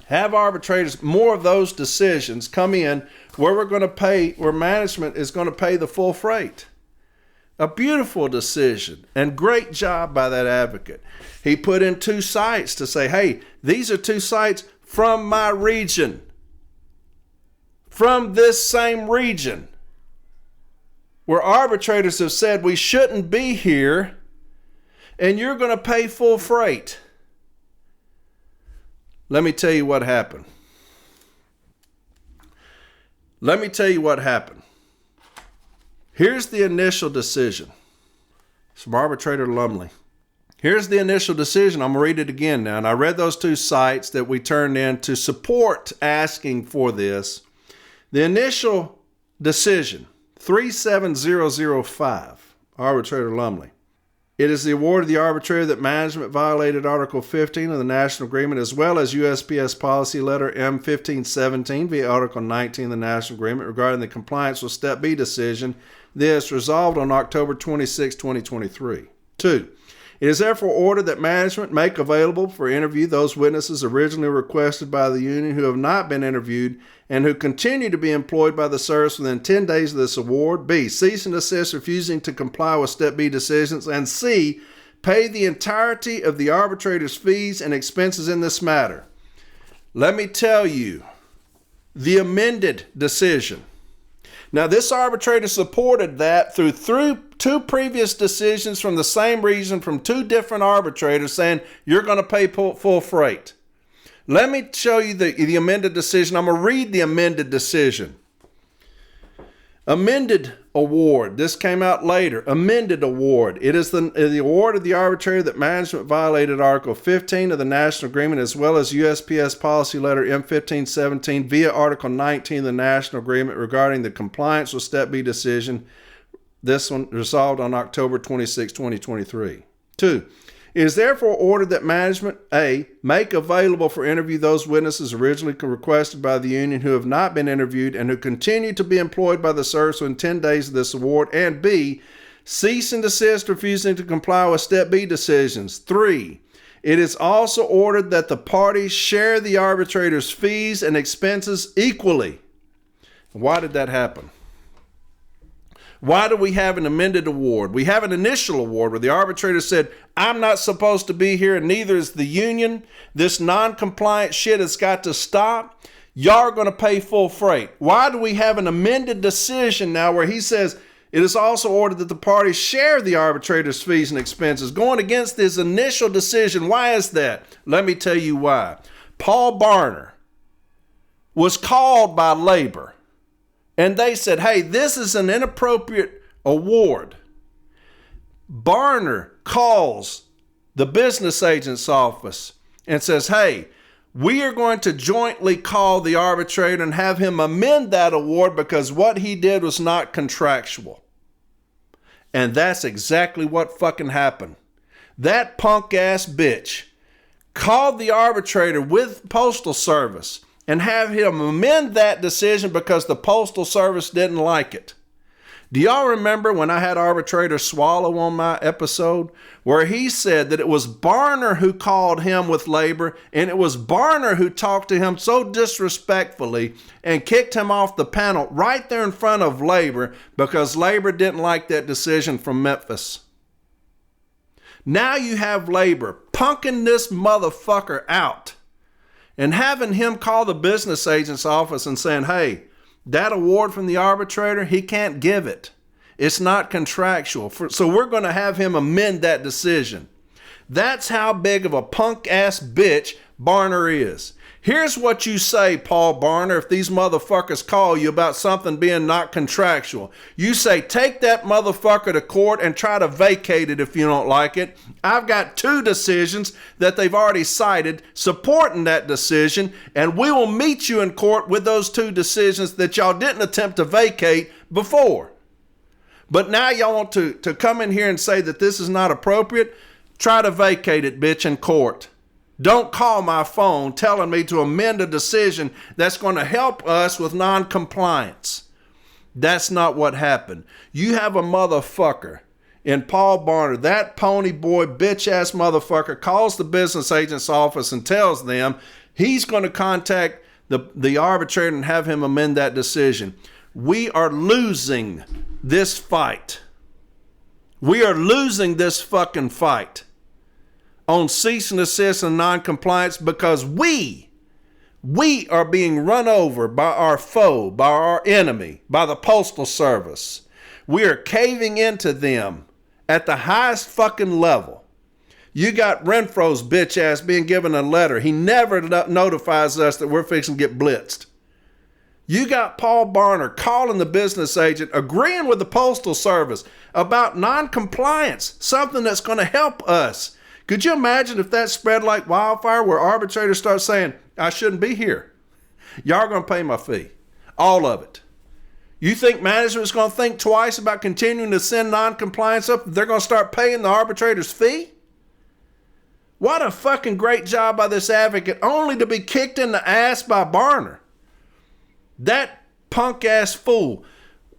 C: Have arbitrators, more of those decisions come in where we're going to pay, where management is going to pay the full freight. A beautiful decision and great job by that advocate. He put in 2 sites to say, hey, these are 2 sites from my region, from this same region, where arbitrators have said we shouldn't be here, and you're going to pay full freight. Let me tell you what happened. Here's the initial decision. It's from Arbitrator Lumley. Here's the initial decision. I'm going to read it again now. And I read those 2 sites that we turned in to support asking for this. The initial decision, 37005, Arbitrator Lumley. It is the award of the arbitrator that management violated Article 15 of the National Agreement as well as USPS Policy Letter M1517 via Article 19 of the National Agreement regarding the compliance with Step B decision. This resolved on October 26, 2023. 2. It is therefore ordered that management make available for interview those witnesses originally requested by the union who have not been interviewed and who continue to be employed by the service within 10 days of this award. B. Cease and desist refusing to comply with Step B decisions. And C. Pay the entirety of the arbitrator's fees and expenses in this matter. Let me tell you, the amended decision. Now, this arbitrator supported that through 2 previous decisions from the same region from 2 different arbitrators saying you're going to pay full freight. Let me show you the amended decision. I'm going to read the amended decision. Amended award. This came out later. Amended award. It is the award of the arbitrator that management violated Article 15 of the National Agreement as well as USPS Policy Letter M1517 via Article 19 of the National Agreement regarding the compliance with Step B decision. This one resolved on October 26, 2023. 2. It is therefore ordered that management, A, make available for interview those witnesses originally requested by the union who have not been interviewed and who continue to be employed by the service within 10 days of this award, and B, cease and desist refusing to comply with Step B decisions. 3. It is also ordered that the parties share the arbitrator's fees and expenses equally. Why did that happen? Why do we have an amended award? We have an initial award where the arbitrator said, I'm not supposed to be here and neither is the union. This non-compliant shit has got to stop. Y'all are going to pay full freight. Why do we have an amended decision now where he says it is also ordered that the parties share the arbitrator's fees and expenses, going against his initial decision? Why is that? Let me tell you why. Paul Barner was called by labor. And they said, hey, this is an inappropriate award. Barner calls the business agent's office and says, hey, we are going to jointly call the arbitrator and have him amend that award because what he did was not contractual. And that's exactly what fucking happened. That punk ass bitch called the arbitrator with Postal Service and have him amend that decision because the Postal Service didn't like it. Do y'all remember when I had Arbitrator Swallow on my episode where he said that it was Barner who called him with labor, and it was Barner who talked to him so disrespectfully and kicked him off the panel right there in front of labor because labor didn't like that decision from Memphis? Now you have labor punking this motherfucker out and having him call the business agent's office and saying, hey, that award from the arbitrator, he can't give it. It's not contractual. So we're going to have him amend that decision. That's how big of a punk-ass bitch Barner is. Here's what you say, Paul Barner, if these motherfuckers call you about something being not contractual. You say, take that motherfucker to court and try to vacate it if you don't like it. I've got 2 decisions that they've already cited supporting that decision, and we will meet you in court with those 2 decisions that y'all didn't attempt to vacate before. But now y'all want to come in here and say that this is not appropriate? Try to vacate it, bitch, in court. Don't call my phone telling me to amend a decision that's going to help us with non-compliance. That's not what happened. You have a motherfucker in Paul Barner, that pony boy, bitch-ass motherfucker, calls the business agent's office and tells them he's going to contact the arbitrator and have him amend that decision. We are losing this fight. We are losing this fucking fight on cease and desist and non-compliance because we are being run over by our foe, by our enemy, by the Postal Service. We are caving into them at the highest fucking level. You got Renfroe's bitch ass being given a letter. He never notifies us that we're fixing to get blitzed. You got Paul Barner calling the business agent, agreeing with the Postal Service about non-compliance, something that's going to help us. Could you imagine if that spread like wildfire where arbitrators start saying, I shouldn't be here. Y'all are going to pay my fee. All of it. You think management's going to think twice about continuing to send non-compliance up if they're going to start paying the arbitrator's fee? What a fucking great job by this advocate, only to be kicked in the ass by Barner. That punk-ass fool.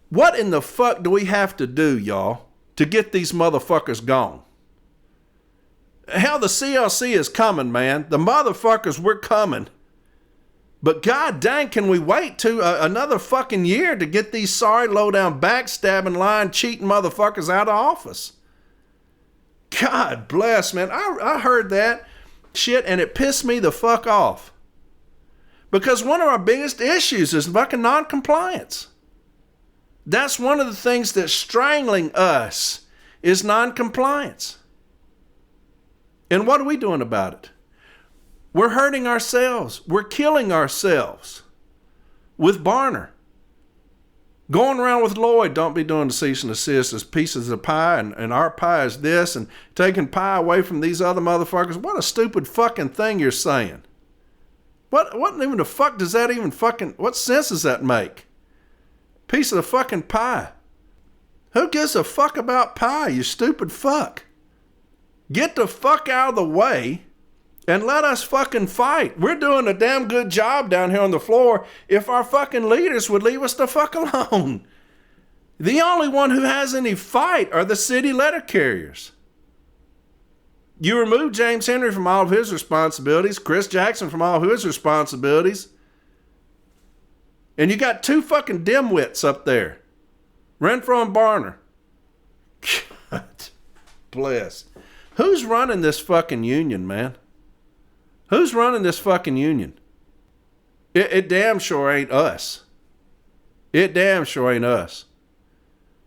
C: What in the fuck do we have to do, y'all, to get these motherfuckers gone? Hell, the CLC is coming, man. The motherfuckers, we're coming. But god dang, can we wait to another fucking year to get these sorry, low-down, backstabbing, lying, cheating motherfuckers out of office? God bless, man. I heard that shit and it pissed me the fuck off. Because one of our biggest issues is fucking non-compliance. That's one of the things that's strangling us is non-compliance. And what are we doing about it? We're hurting ourselves. We're killing ourselves with Barner. Going around with Lloyd, don't be doing the cease and desist as pieces of pie, and our pie is this, and taking pie away from these other motherfuckers. What a stupid fucking thing you're saying. What even the fuck does that even fucking, what sense does that make? Piece of the fucking pie. Who gives a fuck about pie, you stupid fuck? Get the fuck out of the way and let us fucking fight. We're doing a damn good job down here on the floor if our fucking leaders would leave us the fuck alone. The only one who has any fight are the city letter carriers. You remove James Henry from all of his responsibilities, Chris Jackson from all of his responsibilities, and you got 2 fucking dimwits up there. Renfroe and Barner. God bless. Who's running this fucking union, man? Who's running this fucking union? It damn sure ain't us. It damn sure ain't us.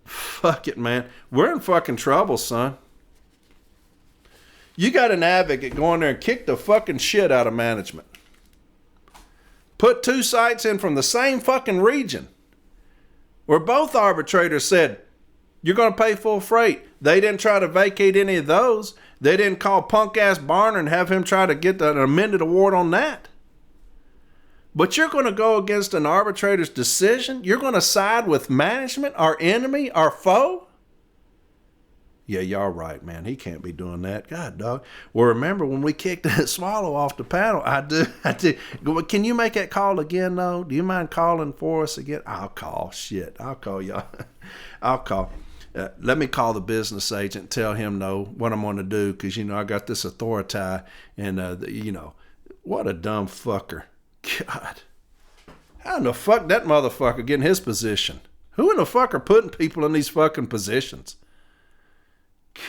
C: Fuck it, man. We're in fucking trouble, son. You got an advocate going there and kick the fucking shit out of management. Put 2 sites in from the same fucking region where both arbitrators said, you're going to pay full freight. They didn't try to vacate any of those. They didn't call punk-ass Barner and have him try to get an amended award on that. But you're going to go against an arbitrator's decision? You're going to side with management, our enemy, our foe? Yeah, y'all right, man. He can't be doing that. God, dog. Well, remember when we kicked that Swallow off the panel? I do. Can you make that call again, though? Do you mind calling for us again? I'll call. Shit, I'll call y'all. I'll call. Let me call the business agent and tell him no what I'm going to do, because, I got this authority, and, what a dumb fucker. God. How in the fuck that motherfucker get in his position? Who in the fuck are putting people in these fucking positions?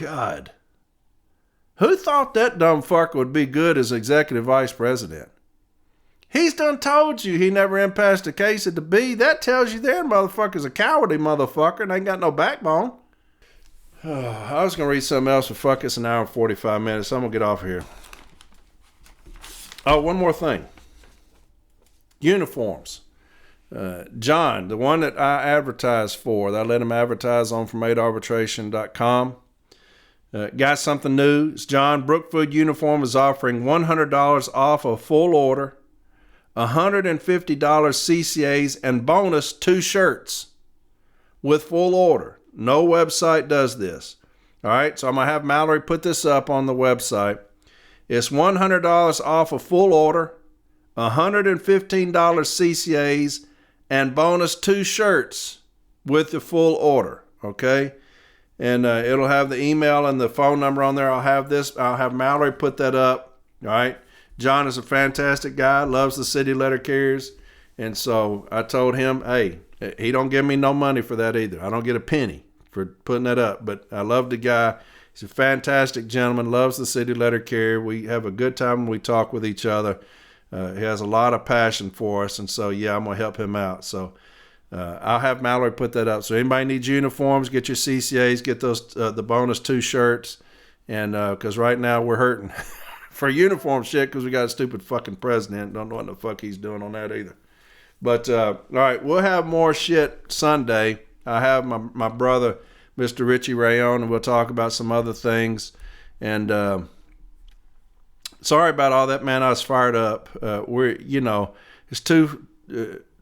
C: God. Who thought that dumb fucker would be good as executive vice president? He's done told you he never impassed a case at the B. That tells you there motherfucker's a cowardly motherfucker and ain't got no backbone. I was going to read something else, but fuck, it's an hour and 45 minutes. So I'm going to get off here. Oh, one more thing. Uniforms. John, the one that I advertised for, that I let him advertise on from arbitration.com. Got something new. It's John. Brookfield Uniform is offering $100 off a full order, $150 CCAs, and bonus 2 shirts with full order. No website does this. All right, so I'm going to have Mallory put this up on the website. It's $100 off a full order, $115 CCAs, and bonus 2 shirts with the full order, okay? And it'll have the email and the phone number on there. I'll have Mallory put that up. All right. John is a fantastic guy, loves the city letter carriers. And so I told him, hey, he don't give me no money for that either. I don't get a penny for putting that up. But I love the guy. He's a fantastic gentleman, loves the city letter carrier. We have a good time when we talk with each other. He has a lot of passion for us. And so, yeah, I'm going to help him out. So I'll have Mallory put that up. So anybody needs uniforms, get your CCAs, get those the bonus 2 shirts. And because right now we're hurting for uniform shit because we got a stupid fucking president. Don't know what the fuck he's doing on that either. But all right, we'll have more shit Sunday. I have my brother, Mr. Richie Rayon, and we'll talk about some other things. And sorry about all that, man. I was fired up. It's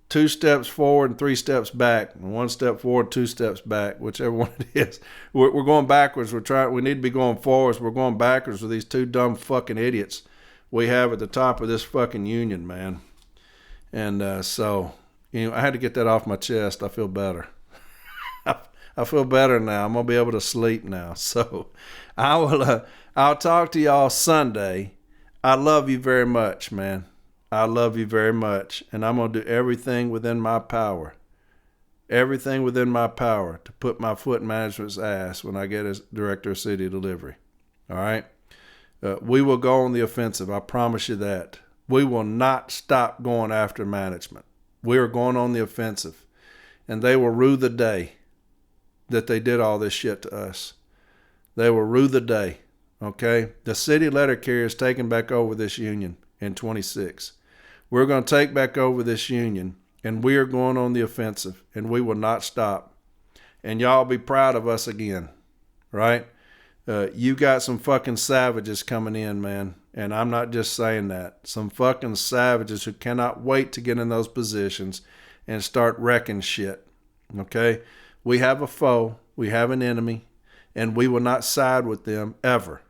C: two steps forward and 3 steps back, and 1 step forward, 2 steps back, whichever one it is. We're going backwards. We need to be going forwards. We're going backwards with these 2 dumb fucking idiots we have at the top of this fucking union, man. And so, I had to get that off my chest. I feel better. I feel better now. I'm gonna be able to sleep now. So, I'll talk to y'all Sunday. I love you very much, man. I love you very much, and I'm going to do everything within my power to put my foot in management's ass when I get as director of city delivery. All right? We will go on the offensive. I promise you that. We will not stop going after management. We are going on the offensive, and they will rue the day that they did all this shit to us. They will rue the day, okay? The city letter carrier is taking back over this union in 26. We're going to take back over this union, and we are going on the offensive, and we will not stop. And y'all be proud of us again, right? You got some fucking savages coming in, man, and I'm not just saying that. Some fucking savages who cannot wait to get in those positions and start wrecking shit, okay? We have a foe, we have an enemy, and we will not side with them ever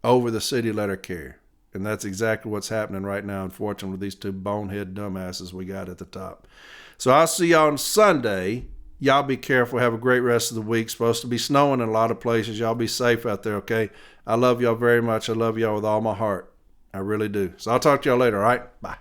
C: over the city letter carrier. And that's exactly what's happening right now, unfortunately, with these 2 bonehead dumbasses we got at the top. So I'll see y'all on Sunday. Y'all be careful. Have a great rest of the week. Supposed to be snowing in a lot of places. Y'all be safe out there, okay? I love y'all very much. I love y'all with all my heart. I really do. So I'll talk to y'all later, all right? Bye.